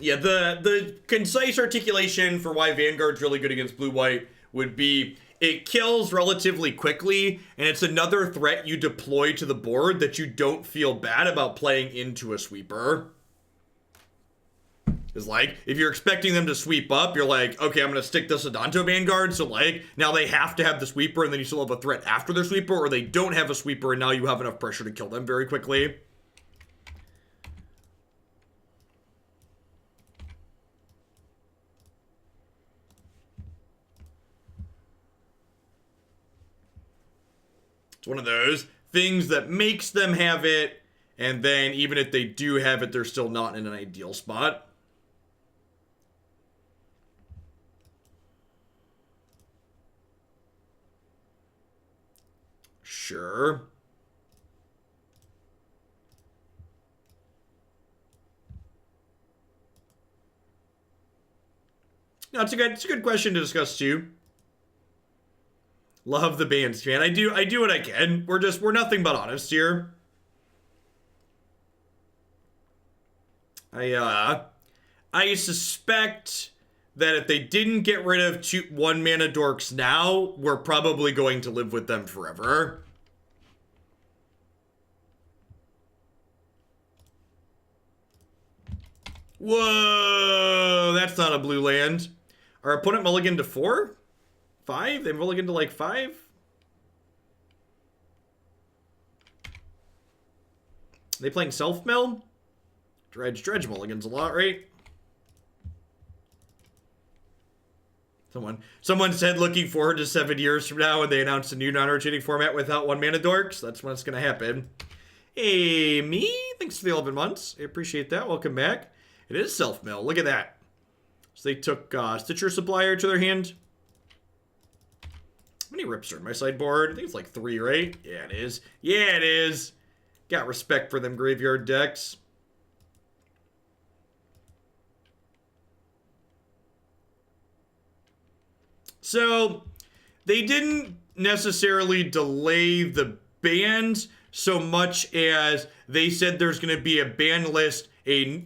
Yeah, the concise articulation for why Vanguard's really good against blue-white would be it kills relatively quickly, and it's another threat you deploy to the board that you don't feel bad about playing into a sweeper. It's like, if you're expecting them to sweep up, you're like, okay, I'm going to stick this Adanto Vanguard, so like, now they have to have the sweeper, and then you still have a threat after their sweeper, or they don't have a sweeper, and now you have enough pressure to kill them very quickly. It's one of those things that makes them have it, and then even if they do have it, they're still not in an ideal spot. Sure. No, it's a good question to discuss too. Love the bands, man. I do what I can. We're nothing but honest here. I suspect that if they didn't get rid of 1-mana dorks now, we're probably going to live with them forever. Whoa, that's not a blue land. Our opponent mulliganed to 4? 5? They mulliganed to like 5? They playing self-mill? Dredge mulligans a lot, right? Someone said looking forward to 7 years from now when they announce a new non-rotating format without 1-mana dorks. That's when it's going to happen. Hey, me? Thanks for the 11 months. I appreciate that. Welcome back. It is self-mill. Look at that. So they took Stitcher Supplier to their hand. How many rips are in my sideboard? I think it's like 3, right? Yeah, it is. Yeah, it is. Got respect for them graveyard decks. So, they didn't necessarily delay the bans so much as they said there's going to be a ban list,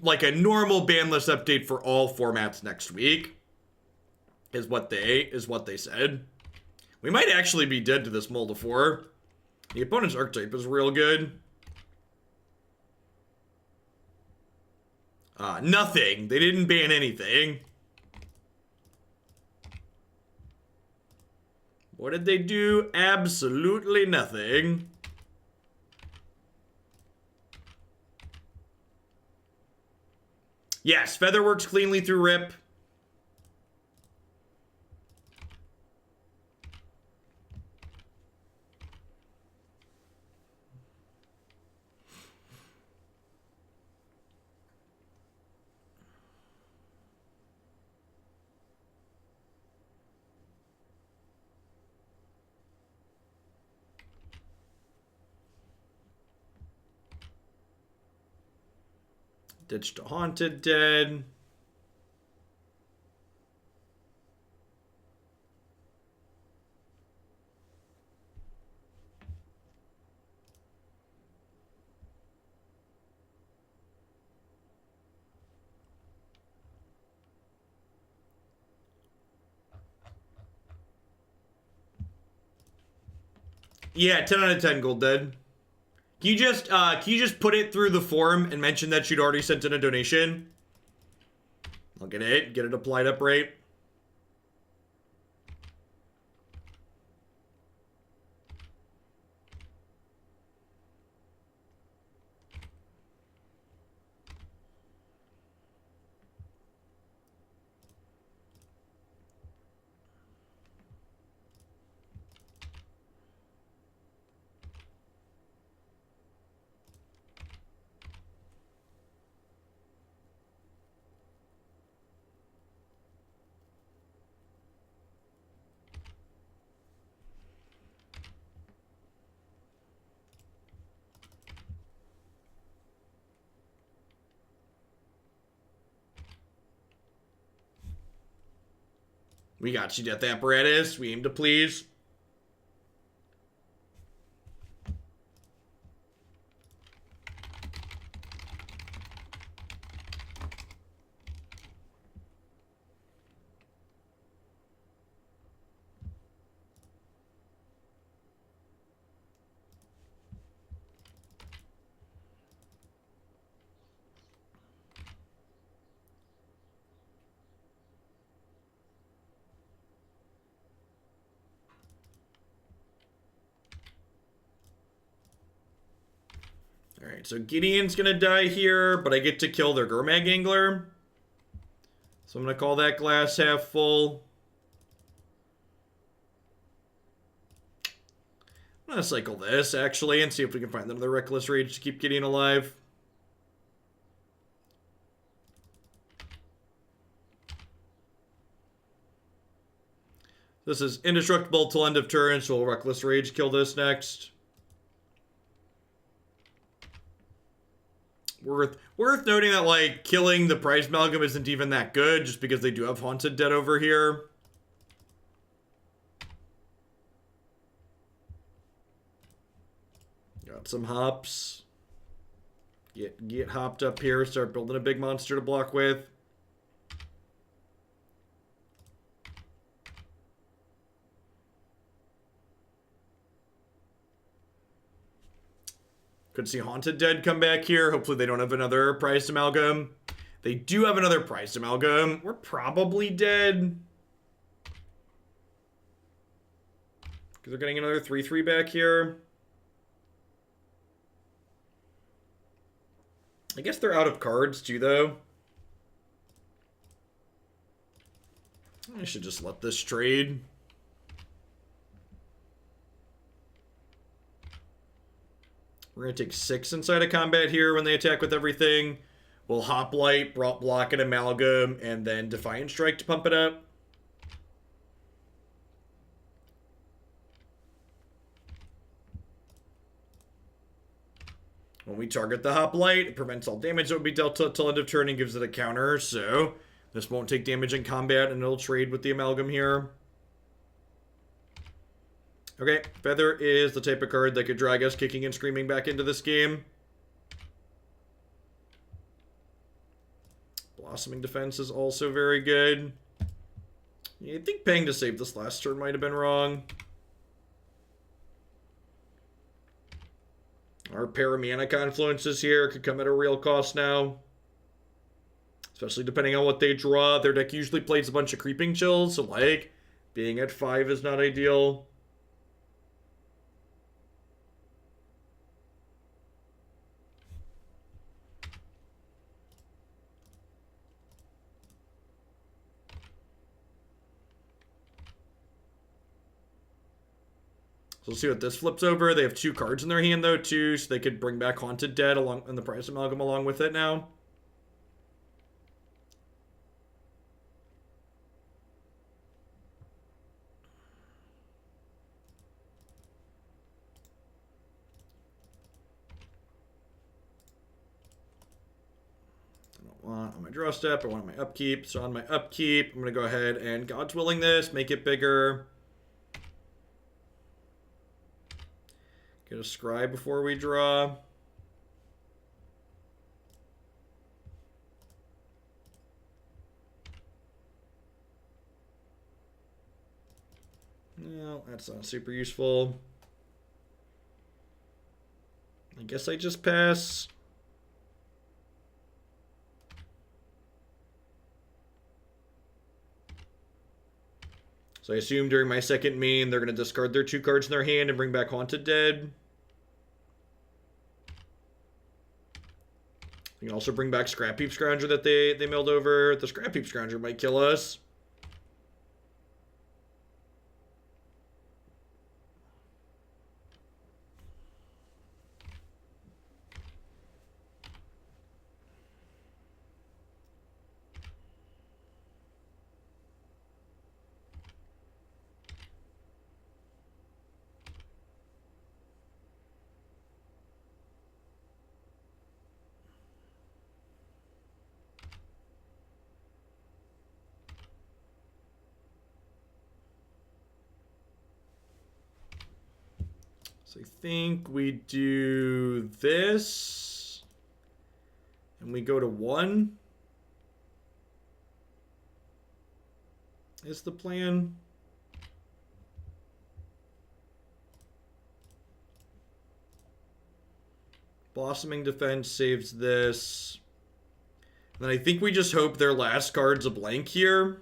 like a normal ban list update for all formats next week. Is what they said. We might actually be dead to this Mold of 4. The opponent's archetype is real good. Nothing. They didn't ban anything. What did they do? Absolutely nothing. Yes, Feather works cleanly through Rip. Ditched a Haunted Dead. Yeah, 10 out of 10 Gold Dead. Can you just put it through the form and mention that you'd already sent in a donation? I'll get it applied up right. We got you, Death Apparatus. We aim to please. Alright, so Gideon's gonna die here, but I get to kill their Gurmag Angler. So I'm gonna call that glass half full. I'm gonna cycle this, actually, and see if we can find another Reckless Rage to keep Gideon alive. This is indestructible till end of turn, so we'll Reckless Rage kill this next. Worth noting that, like, killing the Prize Amalgam isn't even that good, just because they do have Haunted Dead over here. Got some hops. Get hopped up here, start building a big monster to block with. Could see Haunted Dead come back here. Hopefully they don't have another Prized Amalgam. They do have another Prized Amalgam. We're probably dead. Because they're getting another 3/3 back here. I guess they're out of cards too, though. I should just let this trade. We're going to take 6 inside of combat here when they attack with everything. We'll Hoplite, block an Amalgam, and then Defiant Strike to pump it up. When we target the Hoplite, it prevents all damage that would be dealt till end of turn and gives it a counter, so this won't take damage in combat, and it'll trade with the Amalgam here. Okay, Feather is the type of card that could drag us kicking and screaming back into this game. Blossoming Defense is also very good. Yeah, I think paying to save this last turn might have been wrong. Our pair of Mana Confluences here could come at a real cost now. Especially depending on what they draw. Their deck usually plays a bunch of Creeping Chills, so like, being at 5 is not ideal. So we'll see what this flips over. They have 2 cards in their hand, though, too, so they could bring back Haunted Dead along and the Prize Amalgam along with it now. I don't want on my draw step. I want my upkeep. So on my upkeep, I'm going to go ahead and God's Willing this, make it bigger. Get a Scry before we draw. No, that's not super useful. I guess I just pass. So I assume during my second main, they're going to discard their 2 cards in their hand and bring back Haunted Dead. You can also bring back Scrap Heap Scrounger that they milled over. The Scrap Heap Scrounger might kill us. So I think we do this, and we go to 1, is the plan. Blossoming Defense saves this. And then I think we just hope their last card's a blank here.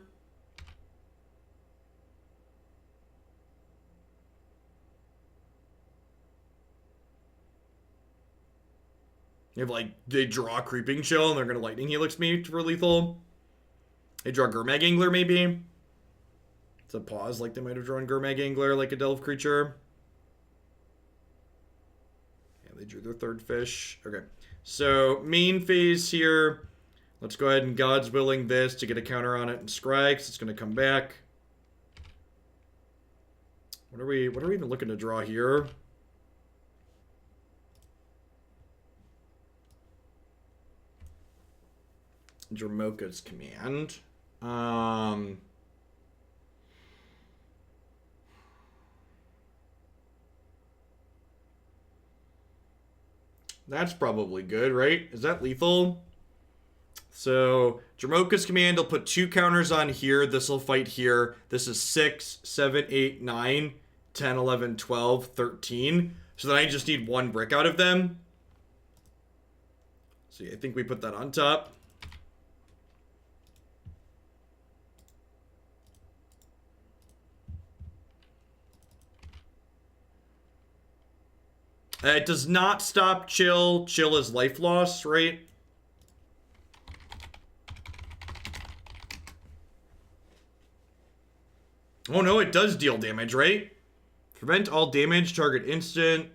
If, like, they draw Creeping Chill and they're going to Lightning Helix me for lethal. They draw Gurmag Angler, maybe. It's a pause, like they might have drawn Gurmag Angler, like a Delve creature. Yeah, they drew their 3rd fish. Okay. So, main phase here. Let's go ahead and God's Willing this to get a counter on it and Scry, because it's going to come back. What are we even looking to draw here? Dromoka's command. That's probably good, right? Is that lethal? So, Dromoka's command will put 2 counters on here. This will fight here. This is 6, 7, 8, 9, 10, 11, 12, 13. So then I just need 1 brick out of them. See, I think we put that on top. It does not stop chill. Chill is life loss, right? Oh no, it does deal damage, right? Prevent all damage, target instant.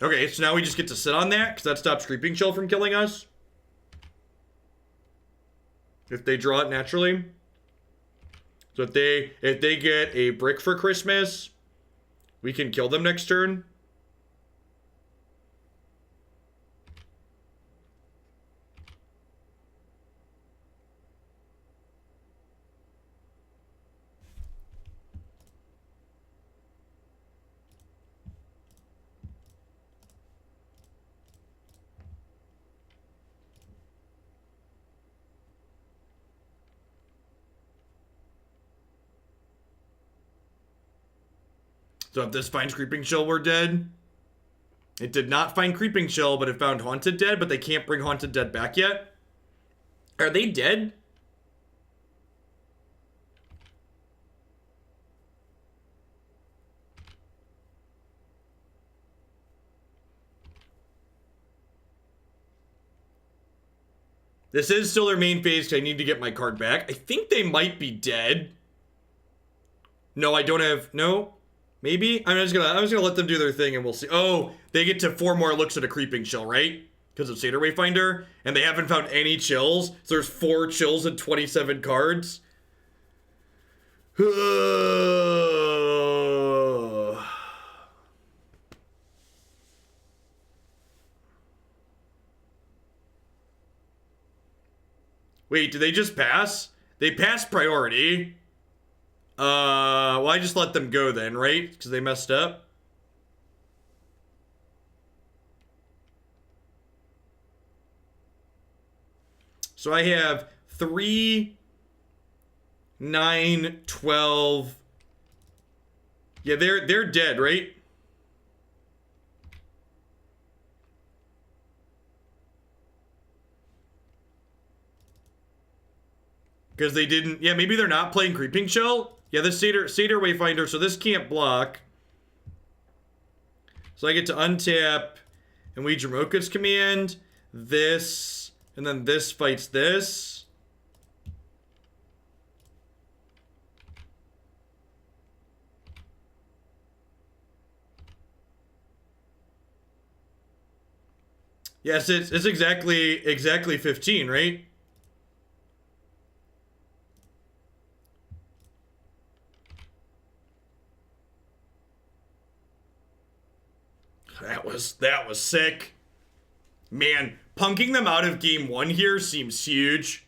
Okay, so now we just get to sit on that, because that stops Creeping Chill from killing us. If they draw it naturally. So if they get a brick for Christmas, we can kill them next turn. So if this finds Creeping Chill, we're dead. It did not find Creeping Chill, but it found Haunted Dead, but they can't bring Haunted Dead back yet. Are they dead? This is still their main phase, because I need to get my card back. I think they might be dead. No, I don't have... No? Maybe? I'm just gonna let them do their thing and we'll see. Oh, they get to 4 more looks at a Creeping Chill, right? Because of Satyr Wayfinder. And they haven't found any chills. So there's 4 chills and 27 cards. Wait, did they just pass? They passed priority. Well, I just let them go then, right? Because they messed up. So I have 3, 9, 12. Yeah, they're dead, right? Because they didn't... Yeah, maybe they're not playing Creeping Chill. Yeah, this Satyr Wayfinder, so this can't block. So I get to untap and we Dromoka's command. This, and then this fights this. Yes, it's exactly 15, right? That was sick. Man, punking them out of game 1 here seems huge.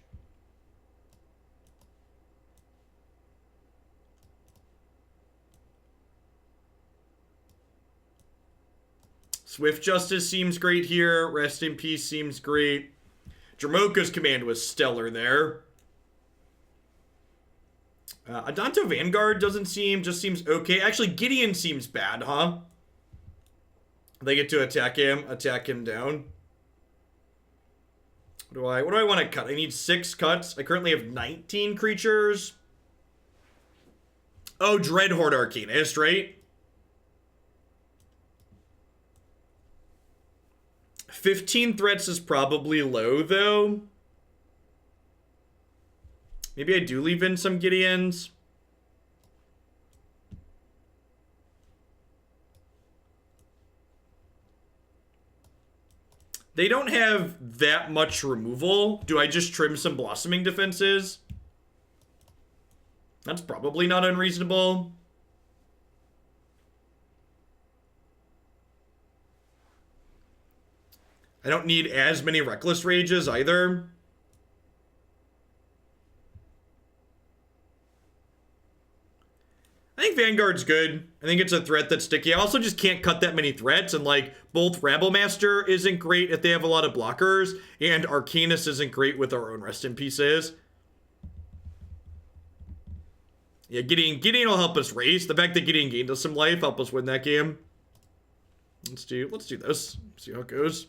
Swift Justice seems great here. Rest in Peace seems great. Dromoka's command was stellar there. Adanto Vanguard just seems okay. Actually, Gideon seems bad, huh? They get to attack him down. What do I want to cut? I need 6 cuts. I currently have 19 creatures. Oh, Dreadhorde Arcanist, right? 15 threats is probably low, though. Maybe I do leave in some Gideons. They don't have that much removal. Do I just trim some Blossoming Defenses? That's probably not unreasonable. I don't need as many Reckless Rages either. I think Vanguard's good. I think it's a threat that's sticky. I also just can't cut that many threats, and like both Rabblemaster isn't great if they have a lot of blockers, and Arcanist isn't great with our own rest in pieces. Yeah, Gideon will help us race. The fact that Gideon gained us some life help us win that game. Let's do this. See how it goes.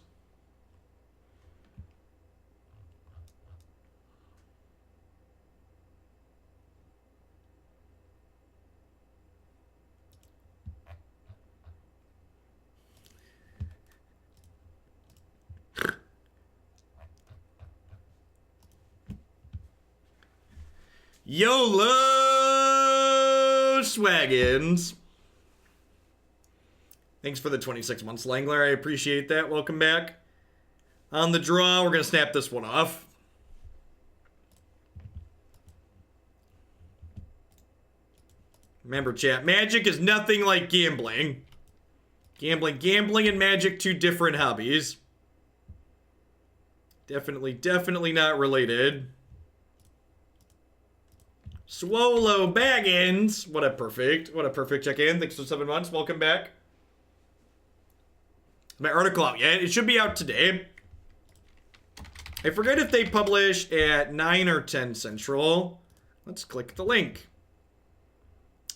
YOLO Swaggins. Thanks for the 26 months, Langler. I appreciate that. Welcome back. On the draw, we're going to snap this one off. Remember, chat, Magic is nothing like gambling. Gambling and Magic, two different hobbies. Definitely not related. Swolo Baggins. What a perfect check-in. Thanks for 7 months. Welcome back. My article out yet? It should be out today. I forget if they publish at 9 or 10 Central. Let's click the link.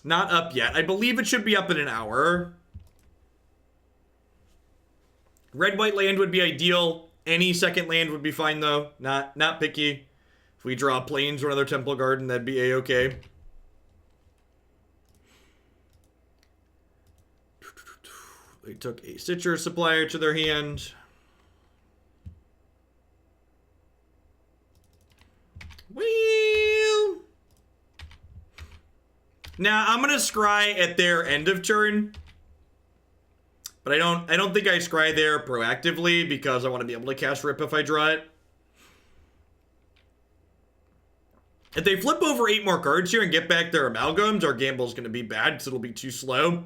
Not up yet. I believe it should be up in an hour. Red-white land would be ideal. Any second land would be fine, though. Not picky. If we draw plains or another Temple Garden, that'd be a-okay. They took a Stitcher Supplier to their hand. Well, now I'm gonna scry at their end of turn, but I don't think I scry there proactively because I want to be able to cast Rip if I draw it. If they flip over 8 more cards here and get back their amalgams, our gamble's gonna be bad because it'll be too slow.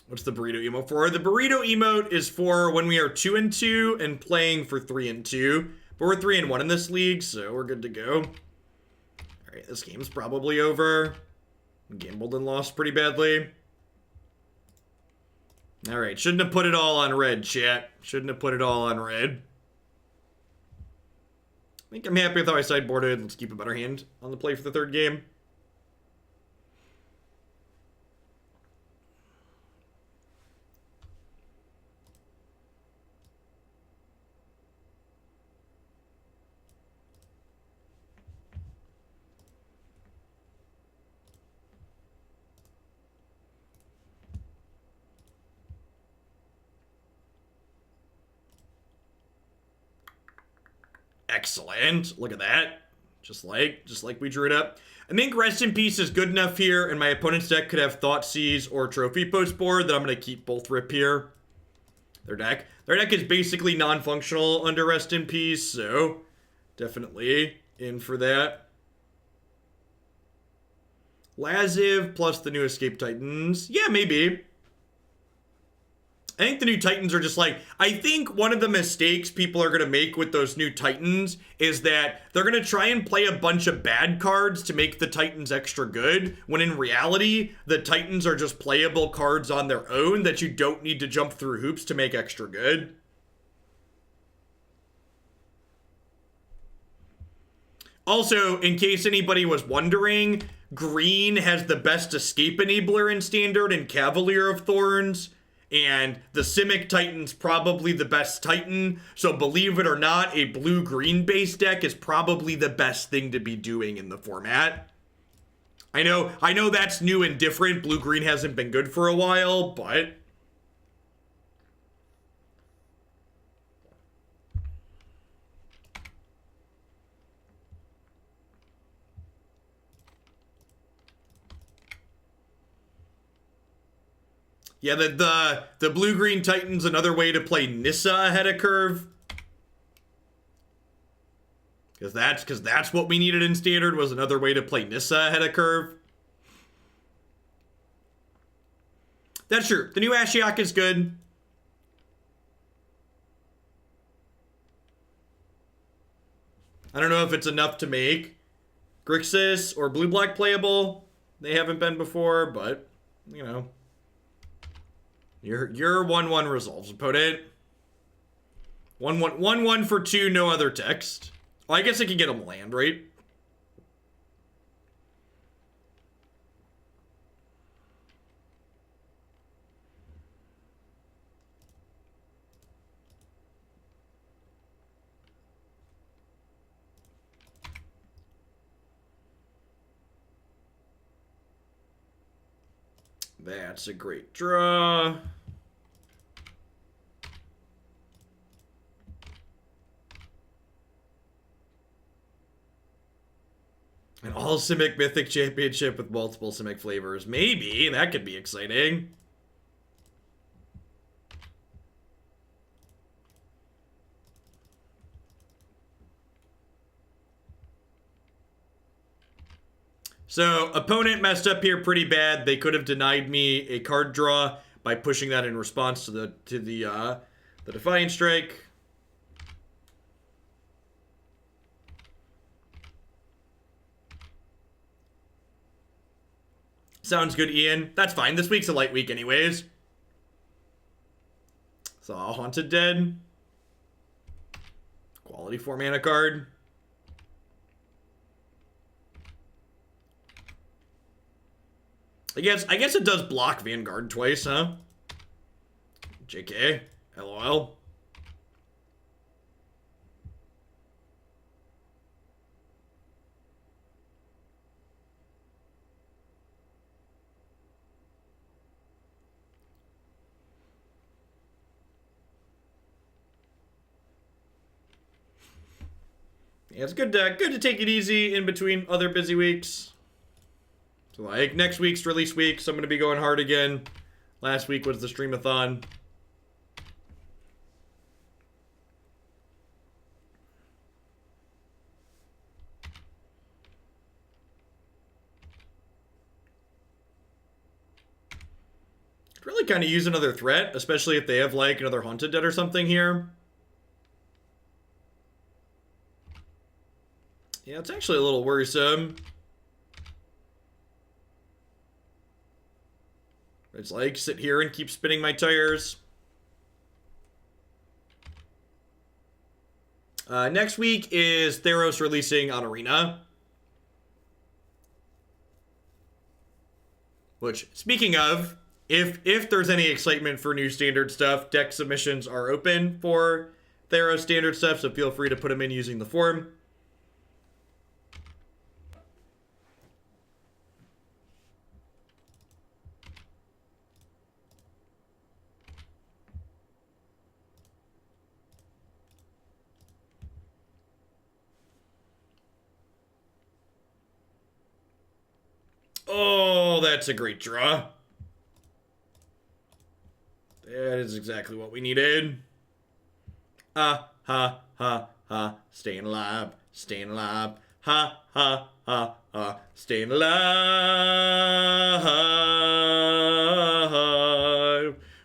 What's the burrito emote for? The burrito emote is for when we are 2-2 and playing for 3-2. But we're 3-1 in this league, so we're good to go. Alright, this game's probably over. Gambled and lost pretty badly. Alright, shouldn't have put it all on red, chat. Shouldn't have put it all on red. I think I'm happy with how I sideboarded. Let's keep a better hand on the play for the third game. Excellent. Look at that. Just like we drew it up. I think Rest in Peace is good enough here, and my opponent's deck could have Thoughtseize or Trophy Post board that I'm going to keep both Rip here. Their deck is basically non-functional under Rest in Peace, so definitely in for that. Laziv plus the new Escape Titans. Yeah, maybe. I think the new Titans are just like, I think one of the mistakes people are going to make with those new Titans is that they're going to try and play a bunch of bad cards to make the Titans extra good, when in reality, the Titans are just playable cards on their own that you don't need to jump through hoops to make extra good. Also, in case anybody was wondering, green has the best escape enabler in Standard and Cavalier of Thorns. And the Simic Titan's probably the best Titan, so believe it or not, a blue-green base deck is probably the best thing to be doing in the format. I know that's new and different. Blue-green hasn't been good for a while, but yeah, the blue-green Titan's another way to play Nissa ahead of curve. Because that's what we needed in Standard, was another way to play Nissa ahead of curve. That's true. The new Ashiok is good. I don't know if it's enough to make Grixis or blue-black playable. They haven't been before, but, you know. Your 1-1 resolves, opponent. 1-1 for 2, no other text. Well, I guess I can get them land, right? That's a great draw. An all Simic Mythic Championship with multiple Simic flavors. Maybe. That could be exciting. So, opponent messed up here pretty bad. They could have denied me a card draw by pushing that in response to the Defiant Strike. Sounds good, Ian. That's fine. This week's a light week anyways. So, Haunted Dead. Quality 4 mana card. I guess it does block Vanguard twice, huh? JK. LOL. Yeah, it's good to take it easy in between other busy weeks. So, like, next week's release week, so I'm going to be going hard again. Last week was the streamathon. Could really kind of use another threat, especially if they have, like, another Haunted Dead or something here. Yeah, it's actually a little worrisome. It's like, sit here and keep spinning my tires. Next week is Theros releasing on Arena. Which, speaking of, if there's any excitement for new standard stuff, deck submissions are open for Theros standard stuff, so feel free to put them in using the form. Oh, that's a great draw. That is exactly what we needed. Ha, ha, ha. Staying alive, staying alive. Ha, ha, ha. Staying alive.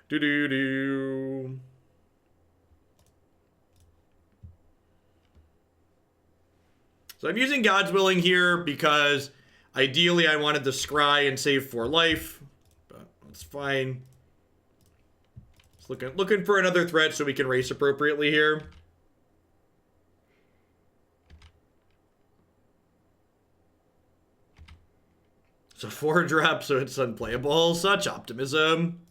Do. So I'm using God's Willing here because ideally I wanted to scry and save 4 life, but that's fine. Just looking for another threat so we can race appropriately here. So 4 drop, so it's unplayable. Such optimism.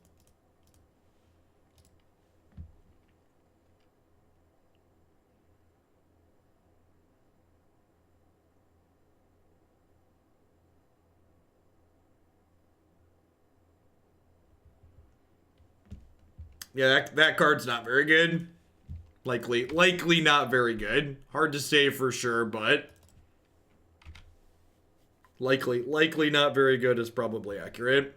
Yeah, that card's not very good. Likely not very good. Hard to say for sure, but likely not very good is probably accurate.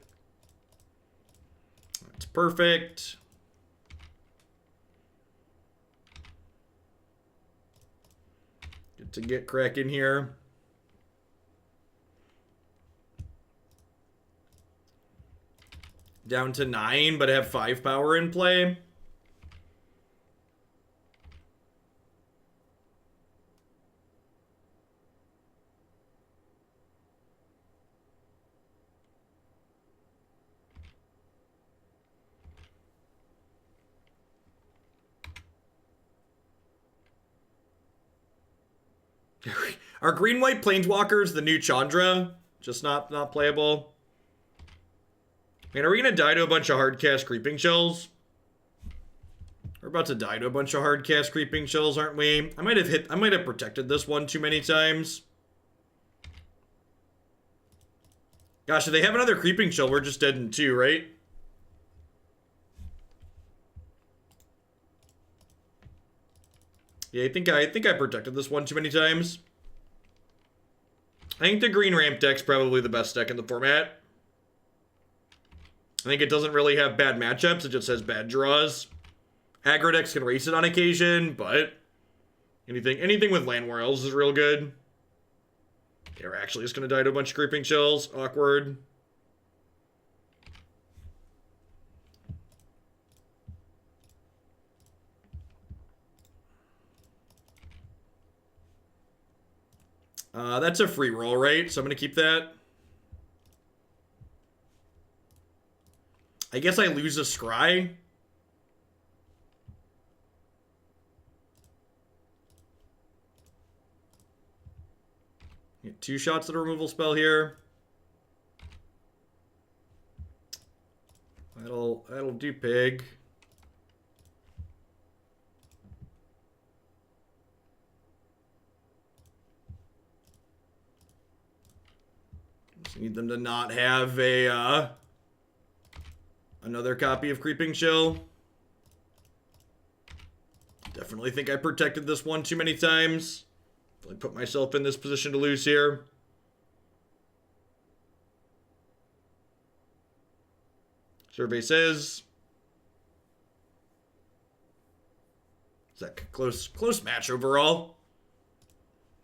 That's perfect. Good to get cracking here. down to 9, but have 5 power in play. Are green-white planeswalkers the new Chandra? Just not playable? I mean, are we gonna die to a bunch of hard-cast Creeping Shells? We're about to die to a bunch of hard-cast Creeping Shells, aren't we? I might have protected this one too many times. Gosh, if they have another Creeping Shell, we're just dead in 2, right? Yeah, I think I protected this one too many times. I think the green ramp deck's probably the best deck in the format. I think it doesn't really have bad matchups, it just has bad draws. Aggro decks can race it on occasion, but anything with land worlds is real good. They're actually just gonna die to a bunch of Creeping Shells. Awkward. That's a free roll, right? So I'm gonna keep that. I guess I lose a scry. Get 2 shots at a removal spell here. That'll do pig. Just need them to not have a another copy of Creeping Chill. Definitely think I protected this one too many times. I put myself in this position to lose here. Survey says. It's that close match overall.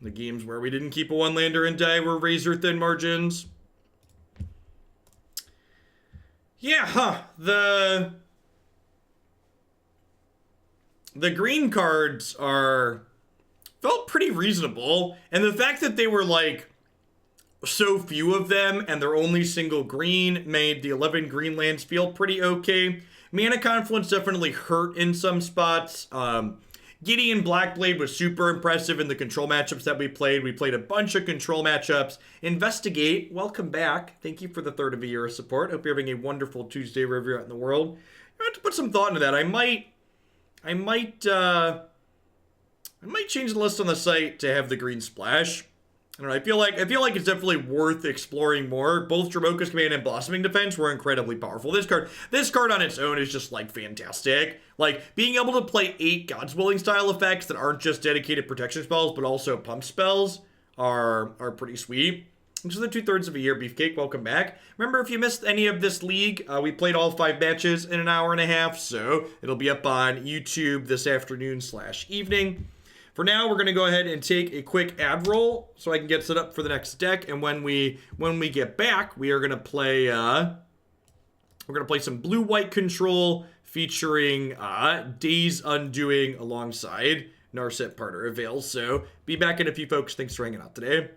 The games where we didn't keep a one-lander and die were razor-thin margins. Yeah, huh. The green cards felt pretty reasonable. And the fact that they were like so few of them and they're only single green made the 11 green lands feel pretty okay. Mana Confluence definitely hurt in some spots. Gideon Blackblade was super impressive in the control matchups that we played. We played a bunch of control matchups. Investigate, welcome back. Thank you for the third of a year of support. Hope you're having a wonderful Tuesday wherever you're at in the world. I have to put some thought into that. I might change the list on the site to have the green splash. I don't know, I feel like it's definitely worth exploring more. Both Dromoka's Command and Blossoming Defense were incredibly powerful. This card on its own is just like fantastic. Like being able to play 8 God's Willing style effects that aren't just dedicated protection spells but also pump spells are pretty sweet. This is the 2/3 of a year, Beefcake. Welcome back. Remember, if you missed any of this league, we played all 5 matches in an hour and a half, so it'll be up on YouTube this afternoon/evening. For now, we're going to go ahead and take a quick ad roll so I can get set up for the next deck. And when we get back, we are going to play some blue-white control featuring Days Undoing alongside Narset Partner Avail. So be back in a few, folks. Thanks for hanging out today.